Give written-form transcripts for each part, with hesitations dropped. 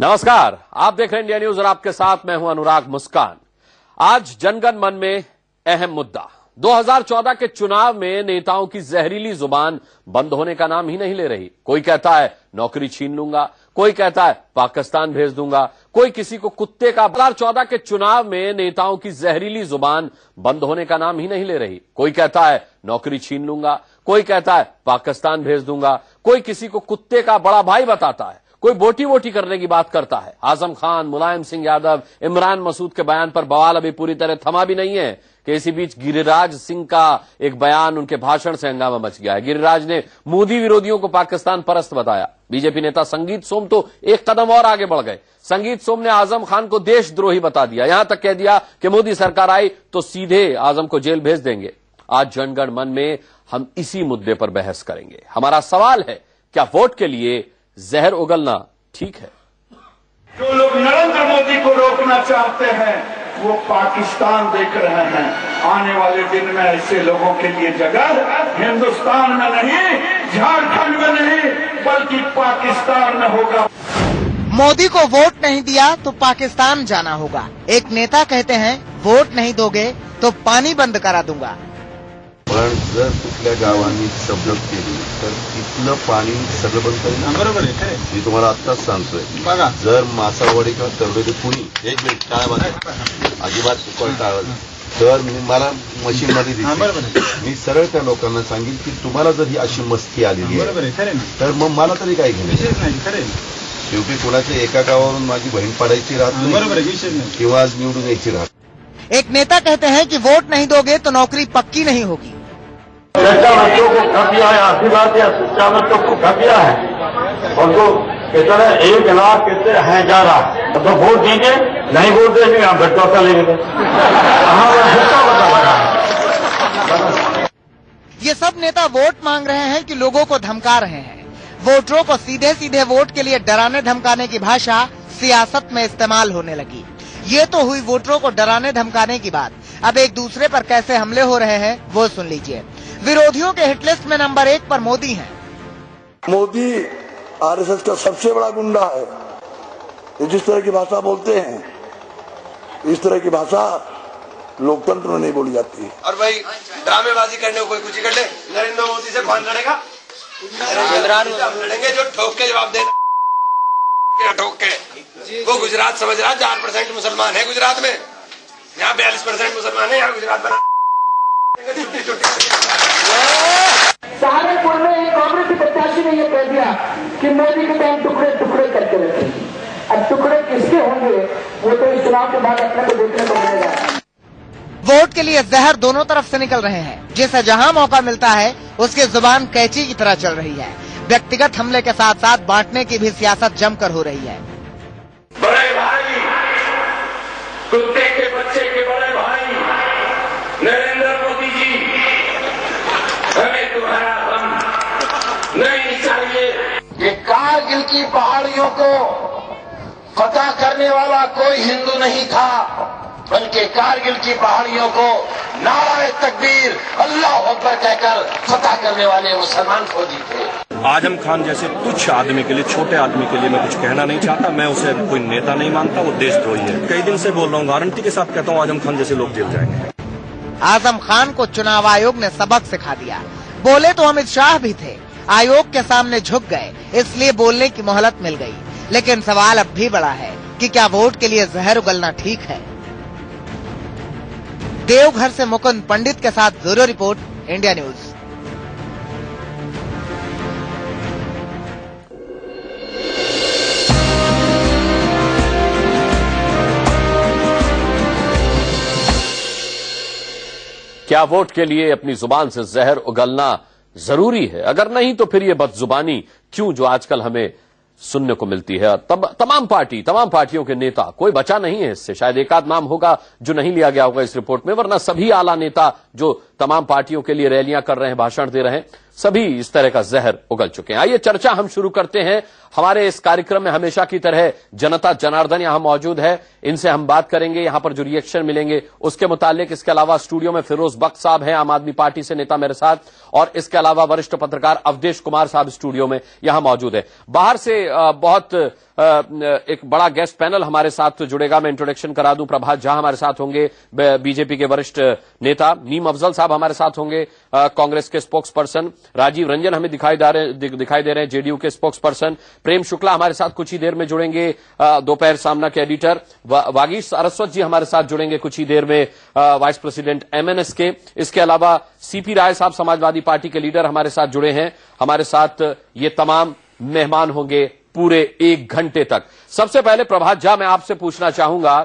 नमस्कार, आप देख रहे हैं इंडिया न्यूज और आपके साथ मैं हूं अनुराग मुस्कान। आज जनगण मन में अहम मुद्दा 2014 के चुनाव में नेताओं की जहरीली जुबान बंद होने का नाम ही नहीं ले रही। कोई कहता है नौकरी छीन लूंगा, कोई कहता है पाकिस्तान भेज दूंगा, कोई किसी को कुत्ते का। 2014 के चुनाव में नेताओं की जहरीली जुबान बंद होने का नाम ही नहीं ले रही। कोई कहता है नौकरी छीन लूंगा, कोई कहता है पाकिस्तान भेज दूंगा, कोई किसी को कुत्ते का बड़ा भाई बताता है, कोई बोटी वोटी करने की बात करता है। आजम खान, मुलायम सिंह यादव, इमरान मसूद के बयान पर बवाल अभी पूरी तरह थमा भी नहीं है कि इसी बीच गिरिराज सिंह का एक बयान, उनके भाषण से हंगामा मच गया है। गिरिराज ने मोदी विरोधियों को पाकिस्तान परस्त बताया। बीजेपी नेता संगीत सोम तो एक कदम और आगे बढ़ गए। संगीत सोम ने आजम खान को देशद्रोही बता दिया, यहां तक कह दिया कि मोदी सरकार आई तो सीधे आजम को जेल भेज देंगे। आज जनगण मन में हम इसी मुद्दे पर बहस करेंगे। हमारा सवाल है, क्या वोट के लिए जहर उगलना ठीक है? जो लोग नरेंद्र मोदी को रोकना चाहते हैं वो पाकिस्तान देख रहे हैं। आने वाले दिन में ऐसे लोगों के लिए जगह हिंदुस्तान में नहीं, झारखंड में नहीं, बल्कि पाकिस्तान में होगा। मोदी को वोट नहीं दिया तो पाकिस्तान जाना होगा। एक नेता कहते हैं वोट नहीं दोगे तो पानी बंद करा दूंगा। पण जर कुठल्या गावांनी सवलत केली तर तिथलं पाणी सगळं बंद करेल। बरोबर आहे, मी तुम्हाला आत्ताच सांगतोय। जर मासावडी किंवा तरवेली कुणी एक मिनिट काय बघा अजिबात टाळलं तर मला मशीन मध्ये दिसते, मी सरळ त्या लोकांना सांगेन की तुम्हाला जर ही अशी मस्ती आलेली आहे तर मग मला तरी काय घेणे। शेवटी कुणाच्या एका गावावरून माझी बहीण पडायची राहत नाही किंवा आज निवडून यायची राहत। एक नेता कहते हैं कि वोट नहीं दोगे तो नौकरी पक्की नहीं होगी। सच्चा बच्चों को खा दिया है, आधी बात या सच्चा बच्चों को खा दिया है और तो कहता है 1 लाख कहते हैं जा रहा तो वोट दीजिए, नहीं वोट देंगे आप घट्टों का लेंगे। ये सब नेता वोट मांग रहे हैं कि लोगों को धमका रहे हैं। वोटरों को सीधे सीधे वोट के लिए डराने धमकाने की भाषा सियासत में इस्तेमाल होने लगी। ये तो हुई वोटरों को डराने धमकाने की बात। अब एक दूसरे पर कैसे हमले हो रहे हैं वो सुन लीजिए। विरोधियों के हिटलिस्ट में नंबर 1 पर मोदी हैं। मोदी आरएसएस का सबसे बड़ा गुंडा है। ये जिस तरह की भाषा बोलते हैं इस तरह की भाषा लोकतंत्र में नहीं बोली जाती। और भाई ड्रामेबाजी करने को कोई कुछ कर ले, नरेंद्र मोदी से कौन लड़ेगा? लड़ेंगे जो ठोक के जवाब देना। ठोक के वो गुजरात समझ रहा 4% मुसलमान है गुजरात में, यहाँ 42% मुसलमान है, यहाँ गुजरात बना। सहारनपुर में एक कांग्रेस के प्रत्याशी ने यह कह दिया कि मोदी के टाइम टुकड़े टुकड़े करके रखे। अब टुकड़े किसके होंगे वो तो इस चुनाव के बाद अपने को देखने को मिलेगा। वोट के लिए जहर दोनों तरफ से निकल रहे हैं। जिसे जहां मौका मिलता है उसकी जुबान कैंची की तरह चल रही है। व्यक्तिगत हमले के साथ साथ बांटने की भी सियासत जमकर हो रही है। बड़े भाई, कुत्ते के बच्चे के बड़े भाई नरेंद्र मोदी जी, हमें तुम्हारा दम नहीं चाहिए। ये कारगिल की पहाड़ियों को फतह करने वाला कोई हिंदू नहीं था, बल्कि कारगिल की पहाड़ियों को नारे तकबीर अल्लाह अकबर कहकर फतह करने वाले मुसलमान फौजी थे। आजम खान जैसे तुच्छ आदमी के लिए, छोटे आदमी के लिए मैं कुछ कहना नहीं चाहता। मैं उसे कोई नेता नहीं मानता, वो देशद्रोही है। कई दिन से बोल रहा हूँ, गारंटी के साथ कहता हूँ आजम खान जैसे लोग जेल जाएंगे। आजम खान को चुनाव आयोग ने सबक सिखा दिया। बोले तो अमित शाह भी थे, आयोग के सामने झुक गए, इसलिए बोलने की मोहलत मिल गई। लेकिन सवाल अब भी बड़ा है कि क्या वोट के लिए जहर उगलना ठीक है? देवघर से मुकुंद पंडित के साथ ब्यूरो रिपोर्ट, इंडिया न्यूज। क्या वोट के लिए अपनी जुबान से जहर उगलना जरूरी है? अगर नहीं तो फिर ये बदजुबानी क्यों जो आजकल हमें सुनने को मिलती है? तमाम पार्टियों के नेता, कोई बचा नहीं है इससे। शायद एक आध नाम होगा जो नहीं लिया गया होगा इस रिपोर्ट में, वरना सभी आला नेता जो तमाम पार्टियों के लिए रैलियां कर रहे हैं, भाषण दे रहे हैं, सभी इस तरह का जहर उगल चुके हैं। आइए चर्चा हम शुरू करते हैं हमारे इस कार्यक्रम में हमेशा की तरह जनता जनार्दन यहां मौजूद है, इनसे हम बात करेंगे, यहां पर जो रिएक्शन मिलेंगे उसके मुतालिक। इसके अलावा स्टूडियो में फिरोज बख्श साहब हैं, आम आदमी पार्टी से नेता मेरे साथ, और इसके अलावा वरिष्ठ पत्रकार अवधेश कुमार साहब स्टूडियो में यहां मौजूद है। बाहर से बहुत एक बड़ा गेस्ट पैनल हमारे साथ जुड़ेगा। मैं इंट्रोडक्शन करा दूं, प्रभात झा हमारे साथ होंगे, बीजेपी के वरिष्ठ नेता। नीम अफजल साहब हमारे साथ होंगे, कांग्रेस के स्पोक्स पर्सन। राजीव रंजन हमें दिखाई दे रहे हैं, जेडीयू के स्पोक्स पर्सन। प्रेम शुक्ला हमारे साथ कुछ ही देर में जुड़ेंगे, दोपहर सामना के एडिटर। वागीश सारस्वत जी हमारे साथ जुड़ेंगे कुछ ही देर में, वाइस प्रेसिडेंट एमएनएस के। इसके अलावा सीपी राय साहब समाजवादी पार्टी के लीडर हमारे साथ जुड़े हैं। हमारे साथ ये तमाम मेहमान होंगे पूरे 1 घंटे तक। सबसे पहले प्रभात झा, मैं आपसे पूछना चाहूंगा,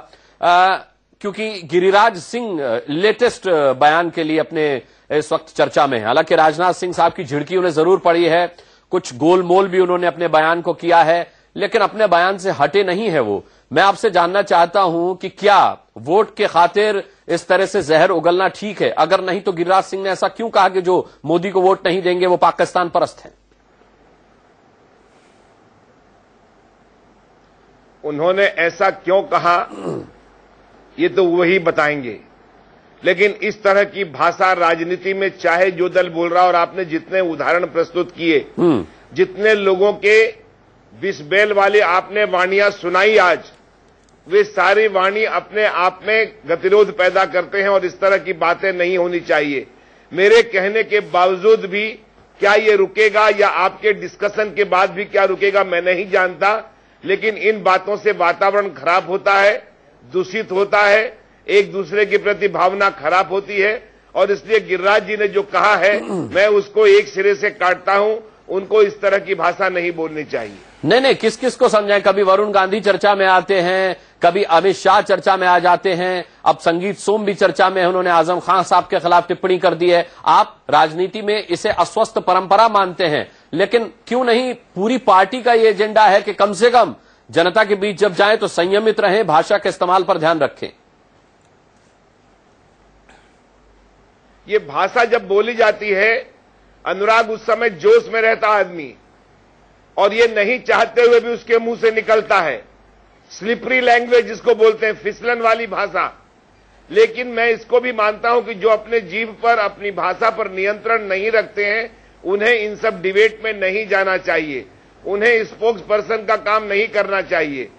क्योंकि गिरिराज सिंह लेटेस्ट बयान के लिए अपने इस वक्त चर्चा में है। हालांकि राजनाथ सिंह साहब की झिड़की उन्हें जरूर पड़ी है, कुछ गोलमोल भी उन्होंने अपने बयान को किया है, लेकिन अपने बयान से हटे नहीं है वो। मैं आपसे जानना चाहता हूं कि क्या वोट के खातिर इस तरह से जहर उगलना ठीक है? अगर नहीं तो गिरिराज सिंह ने ऐसा क्यों कहा कि जो मोदी को वोट नहीं देंगे वो पाकिस्तान परस्त हैं? उन्होंने ऐसा क्यों कहा ये तो वही बताएंगे, लेकिन इस तरह की भाषा राजनीति में चाहे जो दल बोल रहा, और आपने जितने उदाहरण प्रस्तुत किए, जितने लोगों के बिस्बेल वाली आपने वाणियां सुनाई आज, वे सारी वाणी अपने आप में गतिरोध पैदा करते हैं और इस तरह की बातें नहीं होनी चाहिए। मेरे कहने के बावजूद भी क्या ये रुकेगा या आपके डिस्कशन के बाद भी क्या रुकेगा मैं नहीं जानता, लेकिन इन बातों से वातावरण खराब होता है, दूषित होता है, एक दूसरे के प्रति भावना खराब होती है, और इसलिए गिरिराज जी ने जो कहा है मैं उसको एक सिरे से काटता हूं। उनको इस तरह की भाषा नहीं बोलनी चाहिए। नहीं, किस किस को समझाएं? कभी वरुण गांधी चर्चा में आते हैं, कभी अमित शाह चर्चा में आ जाते हैं, अब संगीत सोम भी चर्चा में है, उन्होंने आजम खान साहब के खिलाफ टिप्पणी कर दी है। आप राजनीति में इसे अस्वस्थ परंपरा मानते हैं, लेकिन क्यों नहीं पूरी पार्टी का ये एजेंडा है कि कम से कम जनता के बीच जब जाएं तो संयमित रहें, भाषा के इस्तेमाल पर ध्यान रखें? ये भाषा जब बोली जाती है, अनुराग, उस समय जोश में रहता आदमी, और ये नहीं चाहते हुए भी उसके मुंह से निकलता है। स्लिपरी लैंग्वेज जिसको बोलते हैं, फिसलन वाली भाषा। लेकिन मैं इसको भी मानता हूं कि जो अपने जीभ पर, अपनी भाषा पर नियंत्रण नहीं रखते हैं, उन्हें इन सब डिबेट में नहीं जाना चाहिए, उन्हें स्पोक्स पर्सन का काम नहीं करना चाहिए।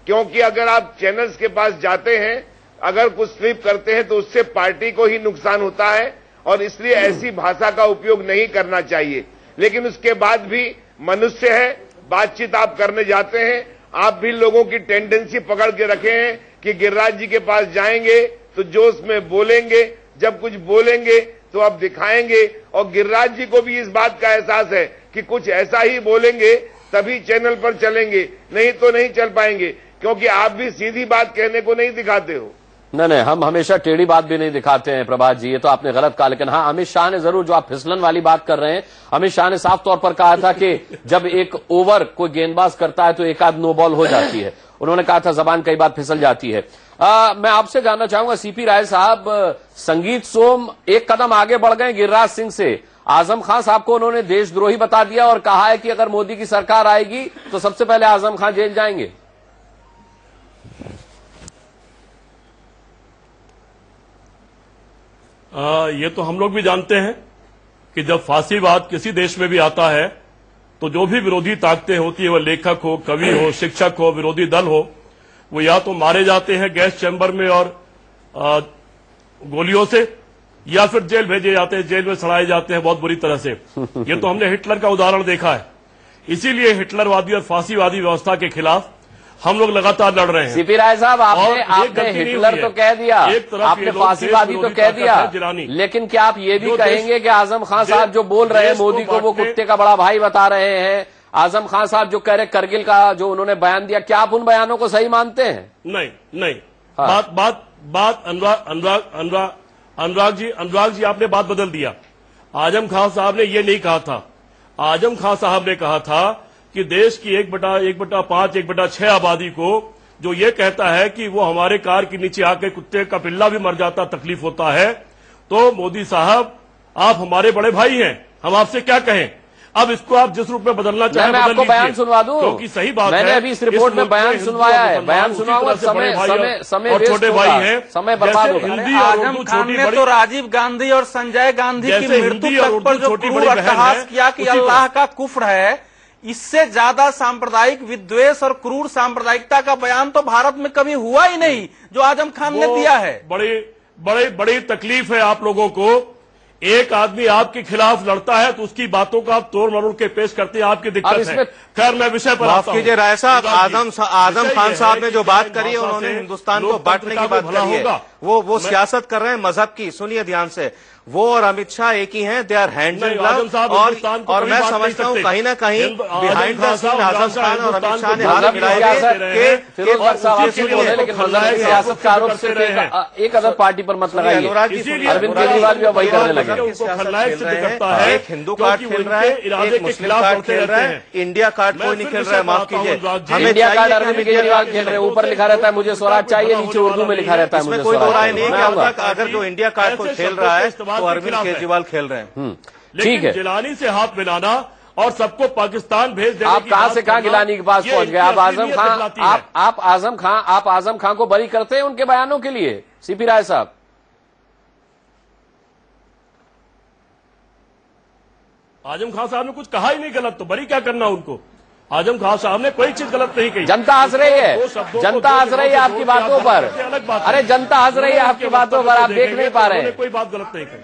क्योंकि अगर आप चैनल्स के पास जाते हैं, अगर कुछ स्लिप करते हैं तो उससे पार्टी को ही नुकसान होता है, और इसलिए ऐसी भाषा का उपयोग नहीं करना चाहिए। लेकिन उसके बाद भी मनुष्य है, बातचीत आप करने जाते हैं, आप भी लोगों की टेंडेंसी पकड़ के रखे हैं कि गिरिराज जी के पास जाएंगे तो जोश में बोलेंगे, जब कुछ बोलेंगे तो आप दिखाएंगे, और गिरिराज जी को भी इस बात का एहसास है कि कुछ ऐसा ही बोलेंगे तभी चैनल पर चलेंगे, नहीं तो नहीं चल पाएंगे, क्योंकि आप भी सीधी बात कहने को नहीं दिखाते हो। नहीं, हम हमेशा टेढ़ी बात भी नहीं दिखाते हैं प्रभात जी, ये तो आपने गलत कहा। लेकिन हाँ, अमित शाह ने जरूर, जो आप फिसलन वाली बात कर रहे हैं, अमित शाह ने साफ तौर पर कहा था कि जब एक ओवर कोई गेंदबाज करता है तो एक आध नो बॉल हो जाती है। उन्होंने कहा था जबान कई बार फिसल जाती है। मैं आपसे जानना चाहूंगा सीपी राय साहब, संगीत सोम एक कदम आगे बढ़ गए गिरिराज सिंह से। आजम खान साहब को उन्होंने देशद्रोही बता दिया और कहा है कि अगर मोदी की सरकार आएगी तो सबसे पहले आजम खान जेल जाएंगे। ये तो हम लोग भी जानते हैं कि जब फांसीवाद किसी देश में भी आता है तो जो भी विरोधी ताकतें होती है, वह लेखक हो, कवि हो, शिक्षक हो, विरोधी दल हो, वो या तो मारे जाते हैं गैस चैम्बर में और गोलियों से, या फिर जेल भेजे जाते हैं, जेल में सड़ाए जाते हैं बहुत बुरी तरह से। ये तो हमने हिटलर का उदाहरण देखा है। इसीलिए हिटलरवादी और फांसीवादी व्यवस्था के खिलाफ हम लोग लगातार लड़ रहे हैं। सीपी राय साहब, आपने हिटलर तो कह दिया, आपने फांसीवादी तो कह दिया, लेकिन क्या आप ये भी कहेंगे कि आजम खान साहब जो बोल रहे हैं मोदी को वो कुत्ते का बड़ा भाई बता रहे हैं? आजम खान साहब जो कह रहे करगिल का जो उन्होंने बयान दिया, क्या आप उन बयानों को सही मानते हैं? नहीं। बात अनुराग जी आपने बात बदल दिया। आजम खान साहब ने ये नहीं कहा था। आजम खान साहब ने कहा था कि देश की 1/5, 1/6 आबादी को जो ये कहता है कि वो हमारे कार के नीचे आके कुत्ते का पिल्ला भी मर जाता, तकलीफ होता है, तो मोदी साहब आप हमारे बड़े भाई हैं, हम आपसे क्या कहें। अब इसको आप जिस रूप में बदलना चाहें मैं आपको बयान सुनवा दूं, क्योंकि सही बात मैंने है, अभी इस रिपोर्ट में बयान सुनवाया है, बयान सुनाऊंगा, समय और छोटे भाई हैं, समय बर्बाद होगा। हिंदी और आजम उर्दू खान छोटी ने बड़ी तो राजीव गांधी और संजय गांधी की जैसे मृत्यु हिंदी और तक पर उर्दू जो छोटी क्रूर बड़ी बहन अट्टहास है, किया कि उसी अल्लाह का कुफ्र है, इससे ज्यादा सांप्रदायिक विद्वेष और क्रूर सांप्रदायिकता का बयान तो भारत में कभी हुआ ही नहीं जो आजम खान ने दिया है। बड़ी तकलीफ है आप लोगों को। एक आदमी आपके खिलाफ लड़ता है तो उसकी बातों को आप तोड़ मरोड़ के पेश करते हैं, आपकी दिक्कत है। खैर मैं विषय पर माफ कीजिए राय साहब, आजम खान साहब ने जो बात करी है, उन्होंने हिंदुस्तान को बांटने की बात करी है। वो सियासत कर रहे हैं मजहब की। सुनिए ध्यान से, वो और अमित शाह एक ही हैं, they are hand in love. और मैं समझता हूँ कहीं ना कहीं behind the scene Azam Khan और अमित शाह ने हाथ मिलाए सियासत का आरोप सिर्फ एक अदर पार्टी पर मत लगाइए। अरविंद केजरीवाल भी वही करने लगे। एक हिंदू कार्ड खेल रहा है, एक मुस्लिम कार्ड खेल रहा है, इंडिया कार्ड कोई नहीं खेल रहा है। माफ कीजिए, हमें इंडिया कार्ड अरविंद केजरीवाल खेल रहे हैं। ऊपर लिखा रहता है मुझे स्वराज चाहिए, नीचे उर्दू में लिखा रहता है मुझे कोई स्वराज राय नहीं कि अगर जो इंडिया कार्ड को खेल रहा है तो अरविंद केजरीवाल खेल रहे हैं। ठीक है, गिलानी से हाथ मिलाना और सबको पाकिस्तान भेज देना। आप कहां से कहां गिलानी के पास पहुंच गए? आप आजम खान को बरी करते हैं उनके बयानों के लिए? सीपी राय साहब, आजम खान साहब ने कुछ कहा ही नहीं गलत, तो बरी क्या करना उनको? आजम खान साहब ने कोई चीज गलत नहीं कही। जनता हंस रही है, जनता हंस रही है आपकी बातों पर। अरे जनता हंस रही है आपकी बातों पर, आप देख नहीं पा रहे हैं। कोई बात गलत नहीं कही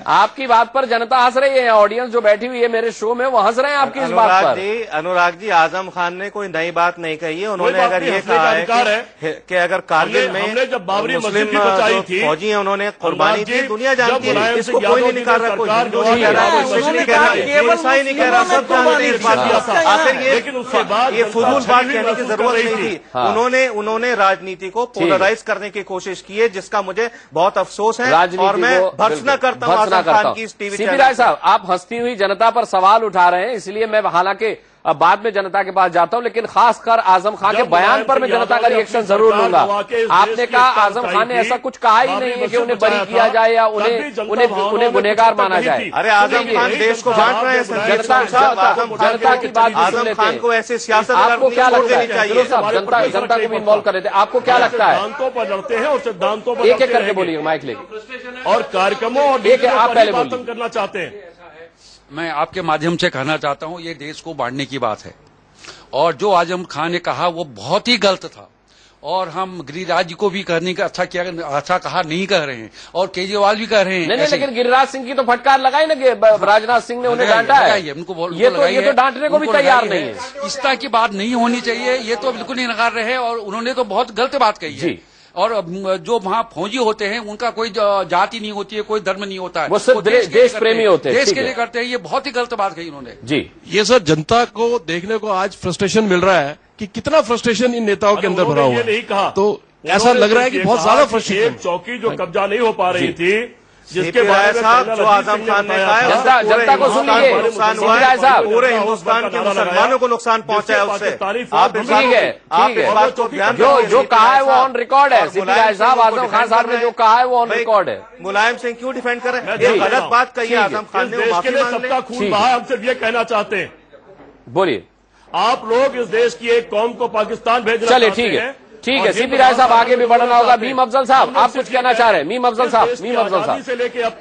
आपकी बात पर जनता हंस रही है। ऑडियंस जो बैठी हुई है मेरे शो में, वो हंस रहे हैं आपकी इस बात पर। अनुराग जी, आजम खान ने कोई नई बात नहीं कही है। उन्होंने अगर ये कहा है कि अगर कारगिल में जब बाबरी मुस्लिम मस्जिद बचाई थी, फौजी हैं, उन्होंने कुर्बानी दी, दुनिया जानती है। इसको कोई नहीं निकाल रहा, कोई हिंदू नहीं कह रहा, कोई नहीं कह रहा, ईसाई नहीं कह रहा, सब जानते हैं इस बात को। आखिर ये फजूल बात कहने की जरूरत नहीं थी। उन्होंने राजनीति को पोलराइज करने की कोशिश की है, जिसका मुझे बहुत अफसोस है और मैं भर्त्सना करता हूं आजम खान की इस टीवी चैनल। सीपी राय साहब, आप हंसती हुई जनता पर सवाल उठा रहे हैं, इसलिए मैं हालांकि अब बाद में जनता के पास जाता हूं, लेकिन खासकर आजम खान के बयान पर मैं जनता का रिएक्शन जरूर लूंगा। आपने कहा आजम खान ने ऐसा कुछ कहा ही नहीं है कि उन्हें बरी किया जाए या उन्हें गुनहगार माना जाए। अरे आजम खान देश को बांट रहे हैं, जनता की बात आजम खान को ऐसे सियासत आपको क्या लगता है? जनता को भी इन्वॉल्व कर देते, आपको क्या लगता है? सिद्धांतों पर लड़ते हैं और सिद्धांतों पर एक एक करके बोलिए, माइक लेके, और कार्यक्रमों और आप पहले खत्म करना चाहते हैं। मैं आपके माध्यम से कहना चाहता हूं, ये देश को बांटने की बात है और जो आजम खान ने कहा वो बहुत ही गलत था और हम गिरिराज जी को भी करने का अच्छा कहा नहीं कह रहे हैं और केजरीवाल भी कह रहे हैं। नहीं, लेकिन गिरिराज सिंह की तो फटकार लगाई ना, राजनाथ सिंह ने उन्हें डांटा है। ये तो डांटने को भी तैयार नहीं है। इस तरह की बात नहीं होनी चाहिए, ये तो बिल्कुल नहीं नकार रहे हैं और उन्होंने तो बहुत गलत बात कही है। और जो वहाँ फौजी होते हैं उनका कोई जाति नहीं होती है, कोई धर्म नहीं होता है, वो सिर्फ देश प्रेमी होते हैं, देश के लिए करते हैं। ये बहुत ही गलत बात कही उन्होंने जी। ये सर जनता को देखने को आज फ्रस्ट्रेशन मिल रहा है कि कितना फ्रस्ट्रेशन इन नेताओं के अंदर भरा हुआ है। नहीं कहा तो ऐसा लग रहा है कि बहुत ज्यादा फ्रस्ट्रेशन। चौकी जो कब्जा नहीं हो पा रही थी, जिसके बारे में साहब जो आजम खान ने कहा, जनता को सुन लीजिए, नुकसान हुआ है, पूरे हिंदुस्तान के मुसलमानों को नुकसान पहुंचा है उससे। आप इस बात को ध्यान जो कहा है वो ऑन रिकॉर्ड है। सीपी राय साहब, आजम खान साहब ने जो कहा है वो ऑन रिकॉर्ड है। मुलायम सिंह क्यों डिफेंड कर रहे हैं? गलत बात कही है आजम खान ने, माफी मांग ले। सबका खून बहा, हम सिर्फ ये कहना चाहते हैं, बोलिए। आप लोग इस देश की एक कौम को पाकिस्तान भेजना चाहते हैं। चलिए ठीक है सीपी राय साहब, आगे भी बढ़ना होगा। मीम अफजल साहब, आप कुछ कहना चाह रहे हैं? मीम अफजल साहब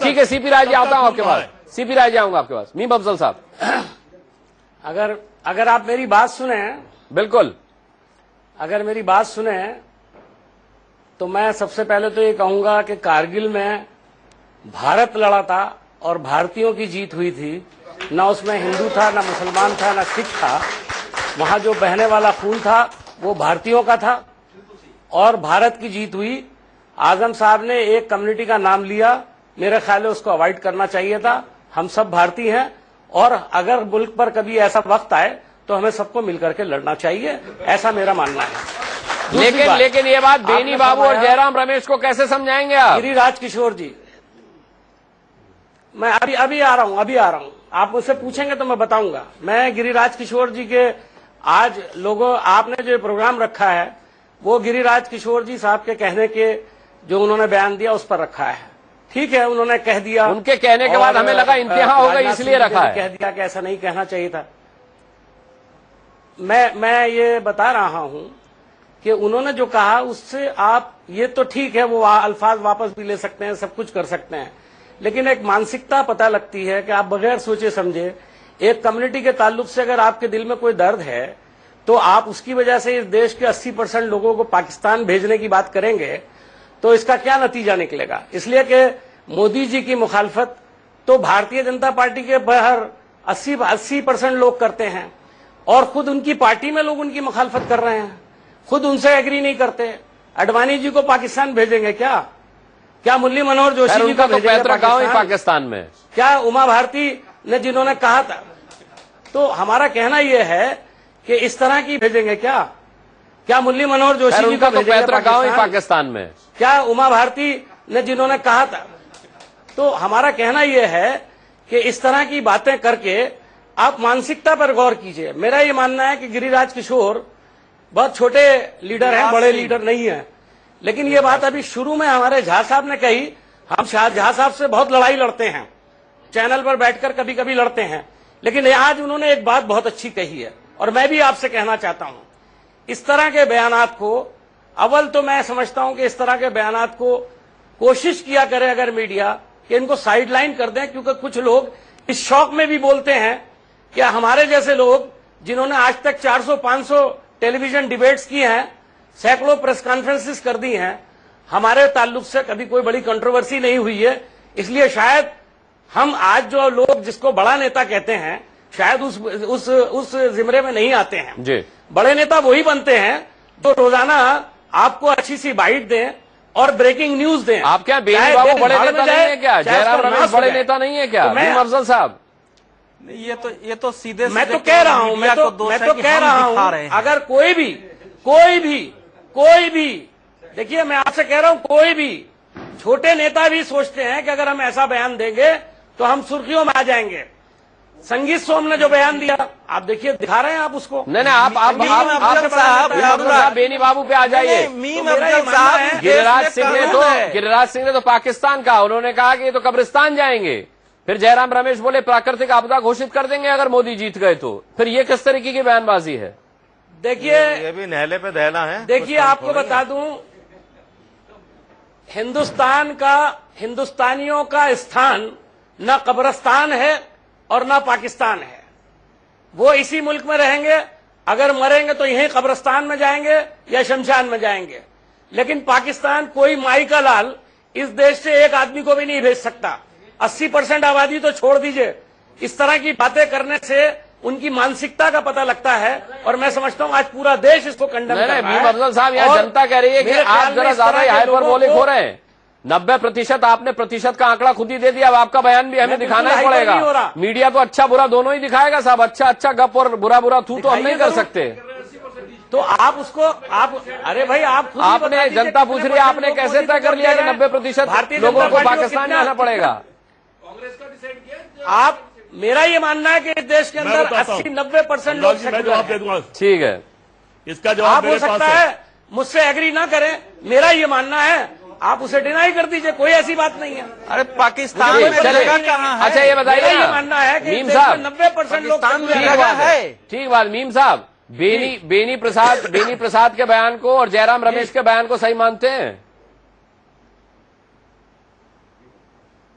ठीक है, सीपी राय जी आता हूं आपके पास, सीपी राय जी आऊंगा आपके पास। मीम अफजल साहब, अगर आप मेरी बात सुने, बिल्कुल, अगर मेरी बात सुने तो मैं सबसे पहले तो ये कहूंगा कि कारगिल में भारत लड़ा था और भारतीयों की जीत हुई थी। न उसमें हिंदू था, न मुसलमान था, न सिख था। वहां जो बहने वाला खून था वो भारतीयों का था और भारत की जीत हुई। आजम साहब ने एक कम्युनिटी का नाम लिया, मेरे ख्याल में उसको अवॉइड करना चाहिए था। हम सब भारतीय हैं और अगर मुल्क पर कभी ऐसा वक्त आए तो हमें सबको मिलकर के लड़ना चाहिए, ऐसा मेरा मानना है। लेकिन ये बात बेनी बाबू और जयराम रमेश को कैसे समझाएंगे आप? गिरिराज किशोर जी, मैं अभी आ रहा हूं, आप मुझसे पूछेंगे तो मैं बताऊंगा। मैं गिरिराज किशोर जी के आज लोगों, आपने जो प्रोग्राम रखा है वो गिरिराज किशोर जी साहब के कहने के जो उन्होंने बयान दिया उस पर रखा है। ठीक है, उन्होंने कह दिया। उनके कहने के बाद हमें लगा इंतहा हो गई इसलिए रखा है। कह दिया कि ऐसा नहीं कहना चाहिए था। मैं ये बता रहा हूं कि उन्होंने जो कहा उससे आप, ये तो ठीक है, वो अल्फाज वापस भी ले सकते हैं, सब कुछ कर सकते हैं, लेकिन एक मानसिकता पता लगती है कि आप बगैर सोचे समझे एक कम्युनिटी के ताल्लुक से अगर आपके दिल में कोई दर्द है तो आप उसकी वजह से इस देश के 80% लोगों को पाकिस्तान भेजने की बात करेंगे तो इसका क्या नतीजा निकलेगा। इसलिए कि मोदी जी की मुखालफत तो भारतीय जनता पार्टी के बाहर 80% लोग करते हैं और खुद उनकी पार्टी में लोग उनकी मुखालफत कर रहे हैं, खुद उनसे एग्री नहीं करते। अडवाणी जी को पाकिस्तान भेजेंगे क्या मुरली मनोहर जोशी जी को भेजेंगे पाकिस्तान में? क्या उमा भारती ने जिन्होंने कहा था? तो हमारा कहना यह है कि इस तरह की भेजेंगे क्या मुरली मनोहर जोशी जी को भेजेंगे पाकिस्तान में? क्या उमा भारती ने जिन्होंने कहा था? तो हमारा कहना यह है कि इस तरह की बातें करके आप मानसिकता पर गौर कीजिए। मेरा ये मानना है कि गिरिराज किशोर बहुत छोटे लीडर हैं, बड़े लीडर नहीं हैं, लेकिन ये बात अभी शुरू में हमारे झा साहब ने कही। हम झा साहब से बहुत लड़ाई लड़ते हैं, चैनल पर बैठकर कभी कभी लड़ते हैं, लेकिन आज उन्होंने एक बात बहुत अच्छी कही है और मैं भी आपसे कहना चाहता हूं, इस तरह के बयानात को, अव्वल तो मैं समझता हूं कि इस तरह के बयानात को कोशिश किया करे अगर मीडिया कि इनको साइडलाइन कर दें, क्योंकि कुछ लोग इस शौक में भी बोलते हैं कि हमारे जैसे लोग जिन्होंने आज तक 400-500 टेलीविजन डिबेट्स की हैं, सैकड़ों प्रेस कॉन्फ्रेंसेस कर दी हैं, हमारे ताल्लुक से कभी कोई बड़ी कंट्रोवर्सी नहीं हुई है, इसलिए शायद हम आज जो लोग जिसको बड़ा नेता कहते हैं शायद उस जिम्रे में नहीं आते हैं जी। बड़े नेता वही बनते हैं जो रोजाना आपको अच्छी सी बाइट दें और ब्रेकिंग न्यूज दें। आप क्या बेनी बाबू बड़े नेता नहीं है क्या? जयराम रमेश बड़े नेता नहीं है क्या? अफजल साहब, ये तो सीधे मैं तो कह रहा हूं, मैं तो कह रहा हूं, अगर कोई भी देखिए, मैं आपसे कह रहा हूं, कोई भी छोटे नेता भी सोचते हैं कि अगर हम ऐसा बयान देंगे तो हम सुर्खियों में आ जाएंगे। संगीत सोम ने जो बयान दिया, आप देखिए, दिखा रहे हैं आप उसको। नहीं, आप बेनी बाबू पे आ जाइए। गिरिराज सिंह ने तो पाकिस्तान कहा, उन्होंने कहा कि ये तो कब्रिस्तान जाएंगे। फिर जयराम रमेश बोले प्राकृतिक आपदा घोषित कर देंगे अगर मोदी जीत गए तो। फिर ये किस तरीके की बयानबाजी है? देखिए, ये भी नहले पे दहला है। देखिए, आपको बता दूं, हिंदुस्तानियों का स्थान न कब्रिस्तान है और न पाकिस्तान है। वो इसी मुल्क में रहेंगे, अगर मरेंगे तो यहीं कब्रिस्तान में जाएंगे या शमशान में जाएंगे। लेकिन पाकिस्तान कोई माई का लाल इस देश से एक आदमी को भी नहीं भेज सकता। 80% आबादी तो छोड़ दीजिए। इस तरह की बातें करने से उनकी मानसिकता का पता लगता है और मैं समझता हूं आज पूरा देश इसको कंडेम कर रहा है। भीम अफजल साहब, यहाँ जनता कह रही है कि आप जरा ज्यादा हाइपरबोलिक हो रहे हैं। 90% आपने प्रतिशत का आंकड़ा खुद ही दे दिया। अब आपका बयान भी हमें दिखाना ही पड़ेगा। मीडिया तो अच्छा बुरा दोनों ही दिखाएगा साहब। अच्छा गप और बुरा थू तो हम नहीं कर सकते। तो आप उसको अरे भाई, आपने जनता पूछ रही है, आपने कैसे तय कर लिया कि 90% लोगों को पाकिस्तान जाना पड़ेगा? आप, मेरा ये मानना है कि इस देश के अंदर 80-90% लोग जवाब दे दूंगा। ठीक है, इसका जवाब हो सकता है मुझसे एग्री ना करें, मेरा ये मानना है, आप उसे डिनाई कर दीजिए, कोई ऐसी बात नहीं है। अरे पाकिस्तान में जगह कहाँ है? अच्छा, ये बताइए, ये मानना है कि मीम साहब 90% लोग ठीक बात। मीम साहब, बेनी प्रसाद के बयान को और जयराम रमेश के बयान को सही मानते हैं?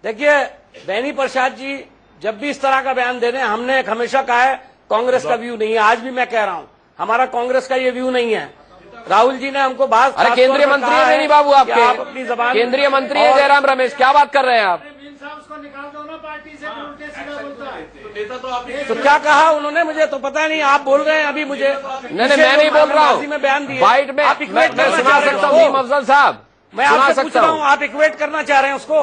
देखिए, बेनी प्रसाद जी जब भी इस तरह का बयान दे रहे हैं, हमने हमेशा कहा है कांग्रेस का व्यू नहीं है, आज भी मैं कह रहा हूं हमारा कांग्रेस का ये व्यू नहीं है। राहुल जी ने हमको बात, अरे केंद्रीय मंत्री है बेनी बाबू, आपके अपनी जबान, केंद्रीय मंत्री है जयराम रमेश, क्या बात कर रहे हैं आप? तो क्या कहा उन्होंने, मुझे तो पता नहीं, आप बोल रहे हैं अभी मुझे। नहीं, मैं नहीं बोल रहा हूँ, में बयान दिए बाइट में मैं सुना सकता हूँ। भीम अफजल साहब, मैं आपसे पूछ रहा हूँ, आप इक्वेट करना चाह रहे हैं उसको,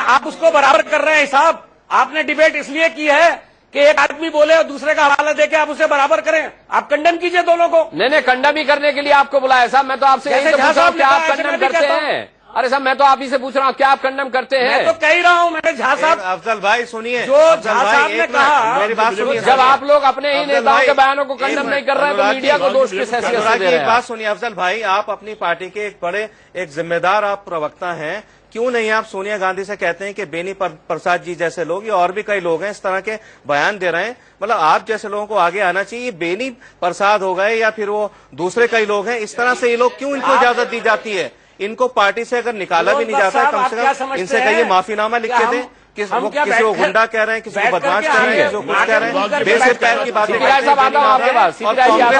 आप उसको बराबर कर रहे हैं साहब। आपने डिबेट इसलिए की है कि एक आदमी बोले और दूसरे का हवाला देके आप उसे बराबर करें। आप कंडेम कीजिए दोनों को। नहीं, कंडेम ही करने के लिए आपको बुलाया साहब। मैं तो आपसे यही पूछ रहा हूँ, क्या आप कंडेम करते हैं? अरे साहब, मैं तो आप ही से पूछ रहा हूँ, क्या आप कंडेम करते हैं? मैं तो कह ही रहा हूँ, मैंने झा साहब, अफजल भाई सुनिए, जो झा साहब ने कहा, मेरी बात सुनिए। जब आप लोग अपने ही नेताओं के बयानों को कंडेम नहीं कर रहे हैं तो मीडिया को दोष किस हैसियत से दे रहे हैं? बात सुनिए अफजल भाई, आप अपनी पार्टी के एक बड़े, एक जिम्मेदार आप प्रवक्ता हैं, क्यों नहीं आप सोनिया गांधी से कहते हैं कि बेनी प्रसाद जी जैसे लोग या और भी कई लोग हैं इस तरह के बयान दे रहे हैं, मतलब आप जैसे लोगों को आगे आना चाहिए। बेनी प्रसाद हो गए या फिर वो दूसरे कई लोग हैं, इस तरह से ये लोग क्यों इनको इजाजत दी जाती है? इनको पार्टी से अगर निकाला भी नहीं जाता है, कम से कम इनसे कहिए माफीनामा लिख के दें। किसी को गुंडा कह रहे हैं, किसी को बदमाश कह रहे हैं, जो कुछ कह रहे हैं, बेसिर पैर की बातें और कांग्रेस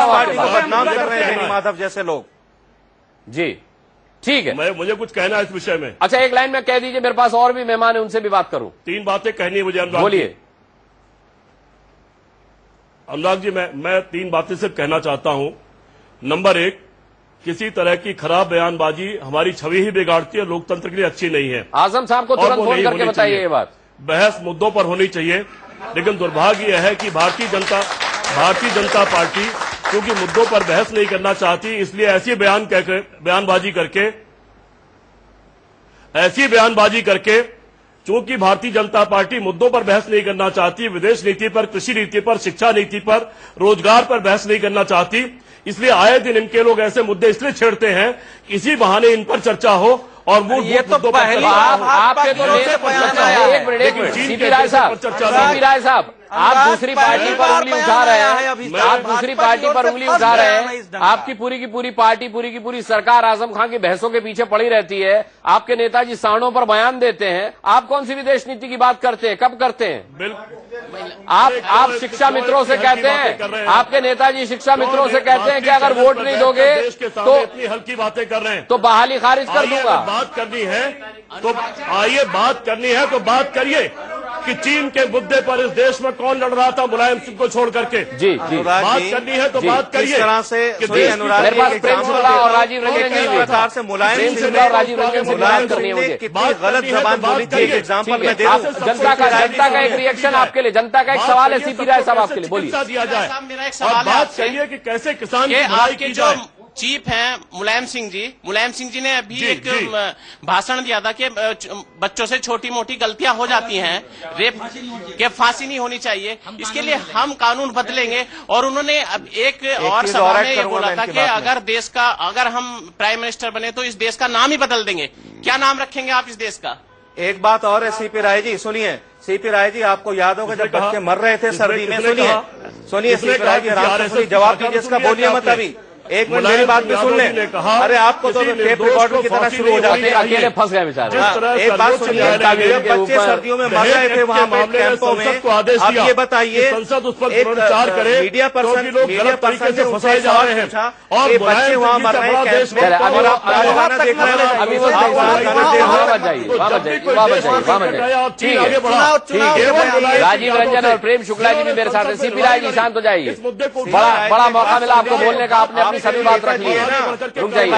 पार्टी को बदनाम कर रहे हैं बेनी माधव जैसे लोग। जी ठीक है, मुझे कुछ कहना है इस विषय में। अच्छा, एक लाइन में कह दीजिए, मेरे पास और भी मेहमान है, उनसे भी बात करूं। 3 बातें कहनी है मुझे अनुराग। बोलिए अनुराग जी, मैं 3 बातें सिर्फ कहना चाहता हूं। नंबर 1, किसी तरह की खराब बयानबाजी हमारी छवि ही बिगाड़ती है, लोकतंत्र के लिए अच्छी नहीं है। आजम साहब को तुरंत फोन करके बताइए ये बात। बहस मुद्दों पर होनी चाहिए, लेकिन दुर्भाग्य यह है कि भारतीय जनता पार्टी क्योंकि मुद्दों पर बहस नहीं करना चाहती, इसलिए ऐसी बयानबाजी करके चूंकि भारतीय जनता पार्टी मुद्दों पर बहस नहीं करना चाहती, विदेश नीति पर, कृषि नीति पर, शिक्षा नीति पर, रोजगार पर बहस नहीं करना चाहती, इसलिए आए दिन इनके लोग ऐसे मुद्दे इसलिए छेड़ते हैं इसी बहाने इन पर चर्चा हो और वो ये तो पहली आपके तो एक मिनट सीपी राय साहब, आप दूसरी पार्टी पर उंगली उठा रहे हैं, आप दूसरी पार्टी पर उंगली उठा रहे हैं। आपकी पूरी की पूरी पार्टी, पूरी की पूरी सरकार आजम खान की बहसों के पीछे पड़ी रहती है। आपके नेताजी सांडों पर बयान देते हैं, आप कौन सी विदेश नीति की बात करते हैं, कब करते हैं? आप शिक्षा मित्रों से कहते हैं, आपके नेताजी शिक्षा मित्रों से कहते हैं कि अगर वोट नहीं दोगे तो इतनी हल्की बातें कर रहे हैं तो बहाली खारिज कर दूंगा। बात करनी है तो आइए, बात करनी है तो बात करिए कि चीन के मुद्दे पर इस देश में कौन लड़ रहा था मुलायम सिंह को छोड़ करके। जी बात करनी है तो बात करिए। इस तरह से मेरे पास प्रेम शुक्ला और राजीव रंजन जी प्रकार से मुलायम सिंह और राजीव रंजन से बात करनी है मुझे। कितनी गलत जबान बोली थी, एक एग्जाम्पल मैं दे रहा हूं। जनता का एक रिएक्शन आपके लिए, जनता का एक सवाल है सीपी राय साहब आपके लिए, बोलिए। दिया जाए और बात करिए कि कैसे किसान की भलाई की जाए। चीफ हैं मुलायम सिंह जी ने अभी एक भाषण दिया था कि बच्चों से छोटी मोटी गलतियां हो जाती हैं, रेप के फांसी नहीं होनी चाहिए, इसके लिए हम कानून बदलेंगे। और उन्होंने अब एक और सभा में ये बोला था कि अगर हम प्राइम मिनिस्टर बने तो इस देश का नाम ही बदल देंगे। क्या नाम रखेंगे आप इस देश का? एक बात और है सीपी राय जी, सुनिए सीपी राय जी, आपको याद होगा जब बच्चे मर रहे थे सर्दी में, सुनिए सीपी राय जी, आराम से जवाब दीजिए इसका, बोलिए मत अभी, एक मिनट मेरी बात भी सुन लें। अरे आपको तो टेप रिकॉर्डर की तरह शुरू हो जाते हैं, अकेले फंस गए बेचारे। एक बात सुनिए, बच्चे सर्दियों में मर रहे थे वहाँ कैंपों में, अब ये बताइए मीडिया पर्सन से फंसाए जा रहे हैं और बच्चे वहाँ मर रहे हैं, राजीव रंजन और प्रेम शुक्ला जी भी मेरे साथ हैं। सीपी राय जी शांत हो जाइए, बड़ा मौका मिला आपको बोलने का, आपने सभी बात रख ली है। रुक जाइए,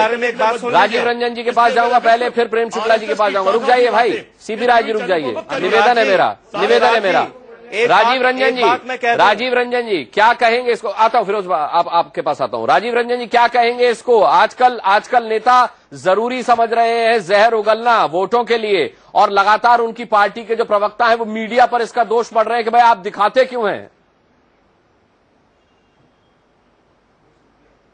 राजीव रंजन जी के पास जाऊंगा पहले, फिर प्रेम शुक्ला जी के पास जाऊंगा। रुक जाइए भाई, सीपी राय जी रुक जाइए, निवेदन है मेरा। राजीव रंजन जी क्या कहेंगे इसको? आता हूं फिरोज, आपके पास आता हूं। राजीव रंजन जी क्या कहेंगे इसको? आजकल नेता जरूरी समझ रहे हैं जहर उगलना वोटों के लिए, और लगातार उनकी पार्टी के जो प्रवक्ता हैं वो मीडिया पर इसका दोष पड़ रहे हैं कि भाई आप दिखाते क्यों हैं?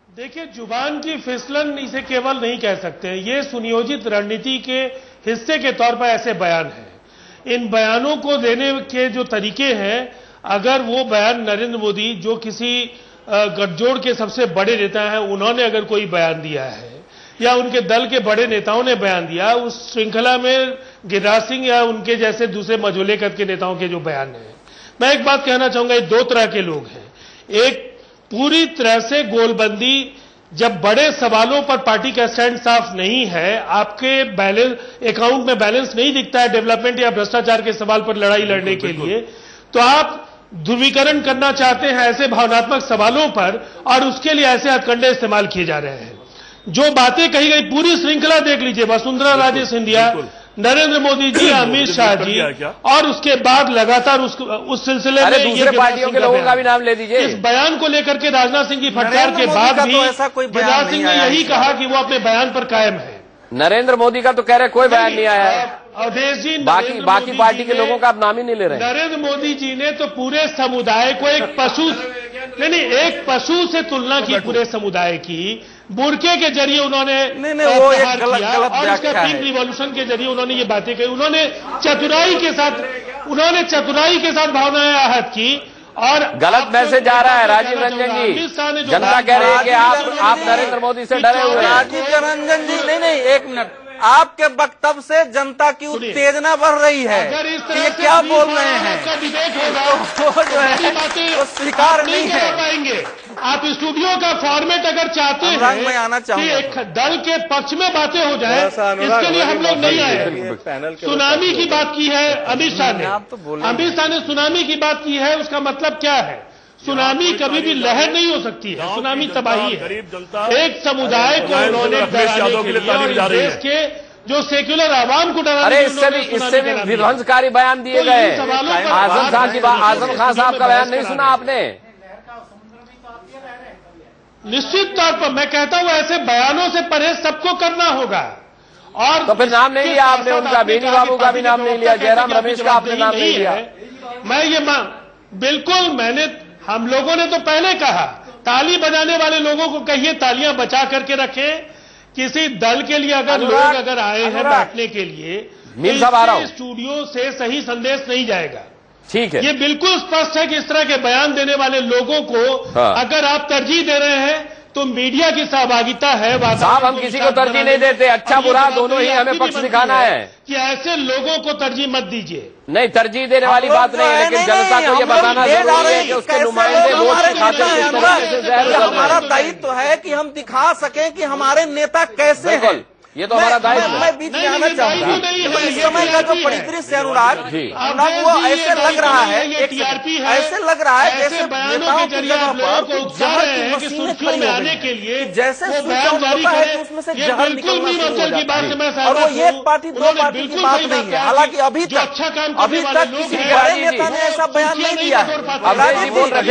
देखिए, जुबान की फिसलन इसे केवल नहीं कह सकते, ये सुनियोजित रणनीति के हिस्से के तौर पर ऐसे बयान हैं। इन बयानों को देने के जो तरीके हैं, अगर वो बयान नरेंद्र मोदी जो किसी गठजोड़ के सबसे बड़े नेता हैं, उन्होंने अगर कोई बयान दिया है या उनके दल के बड़े नेताओं ने बयान दिया, उस श्रृंखला में गिरिराज सिंह या उनके जैसे दूसरे मझोले कद के नेताओं के जो बयान हैं, मैं एक बात कहना चाहूंगा, ये 2 तरह के लोग हैं। एक पूरी तरह से गोलबंदी, जब बड़े सवालों पर पार्टी का स्टैंड साफ नहीं है, आपके अकाउंट में बैलेंस नहीं दिखता है डेवलपमेंट या भ्रष्टाचार के सवाल पर लड़ाई लड़ने के लिए, तो आप ध्रुवीकरण करना चाहते हैं ऐसे भावनात्मक सवालों पर, और उसके लिए ऐसे हथकंडे इस्तेमाल किए जा रहे हैं। जो बातें कही गई पूरी श्रृंखला देख लीजिए, वसुंधरा राजे सिंधिया, नरेंद्र मोदी जी, अमित शाह जी, और उसके बाद लगातार उस सिलसिले में दूसरे पार्टियों के लोगों का भी नाम ले दीजिए। इस बयान को लेकर के राजनाथ सिंह की फटकार के बाद भी गिरिराज सिंह ने यही कहा कि वो अपने बयान पर कायम है। नरेंद्र मोदी का तो कह रहे कोई बयान नहीं आया है, अवधेश जी, बाकी पार्टी के लोगों का आप नाम ही नहीं ले रहे। नरेंद्र मोदी जी ने तो पूरे समुदाय को एक पशु से तुलना की, पूरे समुदाय की। बुरके के जरिए उन्होंने वो एक गलत और उसका पिंक रिवॉल्यूशन के जरिए उन्होंने ये बातें कही। उन्होंने चतुराई के साथ भावनाएं आहत की और गलत मैसेज जा रहा है। राजीव रंजन जी, जनता कह रही है कि आप नरेंद्र मोदी से डरे हुए हैं। राजीव रंजन जी, नहीं, एक मिनट, आपके वक्तव्य से जनता की उत्तेजना बढ़ रही है कि ये क्या बोल रहे हैं, वो जो है वो स्वीकार नहीं है। आप स्टूडियो का फॉर्मेट अगर चाहते हैं मैं आना कि एक दल के पक्ष में बातें हो जाए, इसके लिए हम लोग नहीं आए। सुनामी की बात की है अमित शाह ने, सुनामी की बात की है। उसका मतलब क्या है? सुनामी कभी भी लहर नहीं हो सकती है, सुनामी तबाही है। एक समुदाय को उन्होंने देश के जो सेक्युलर आवाम को डराने, अरे इससे भी विध्वंसकारी बयान दिए गए। आजम खान साहब का बयान नहीं सुना आपने? निश्चित तौर पर मैं कहता हूं ऐसे बयानों से परहेज सबको करना होगा। और तो फिर नाम नहीं लिया आपने उनका, बेनी बाबू का भी नाम नहीं लिया, जयराम रमेश का आपने नाम नहीं लिया। मैं ये बिल्कुल हम लोगों ने तो पहले कहा, ताली बजाने वाले लोगों को कहिए तालियां बचा करके रखें। किसी दल के लिए अगर लोग आए हैं बैठने के लिए, मीर साहब आ रहा हूं, स्टूडियो से सही संदेश नहीं जाएगा। ठीक है, ये बिल्कुल स्पष्ट है कि इस तरह के बयान देने वाले लोगों को अगर आप तरजीह दे रहे हैं तो मीडिया की सहभागिता है। साहब हम किसी को तरजीह नहीं देते, अच्छा बुरा दोनों ही हमें पक्ष दिखाना है कि ऐसे लोगों को तरजीह मत दीजिए। नहीं, तरजीह देने वाली बात नहीं है, लेकिन जनता को ये बताना जरूरी है कि उसके नुमाइंदे वोट की खातिर हमारा दायित्व है कि हम दिखा सकें कि हमारे नेता कैसे हैं। ये तो हमारा दायित्व है। मैं बीच में आना चाहूंगा, इस समय का जो परिदृश्य अनुराग वो ऐसे लग रहा है, ऐसे लग रहा है जैसे नेताओं की जगह पर जहर की मशीनें खड़ी हो गई, जैसे स्विच ऑन होता है कि उसमें से जहर निकलना शुरू हो जाता है। और वो एक पार्टी दो पार्टी की बात नहीं है। हालांकि अभी तक किसी बड़े नेता ने ऐसा बयान नहीं दिया है।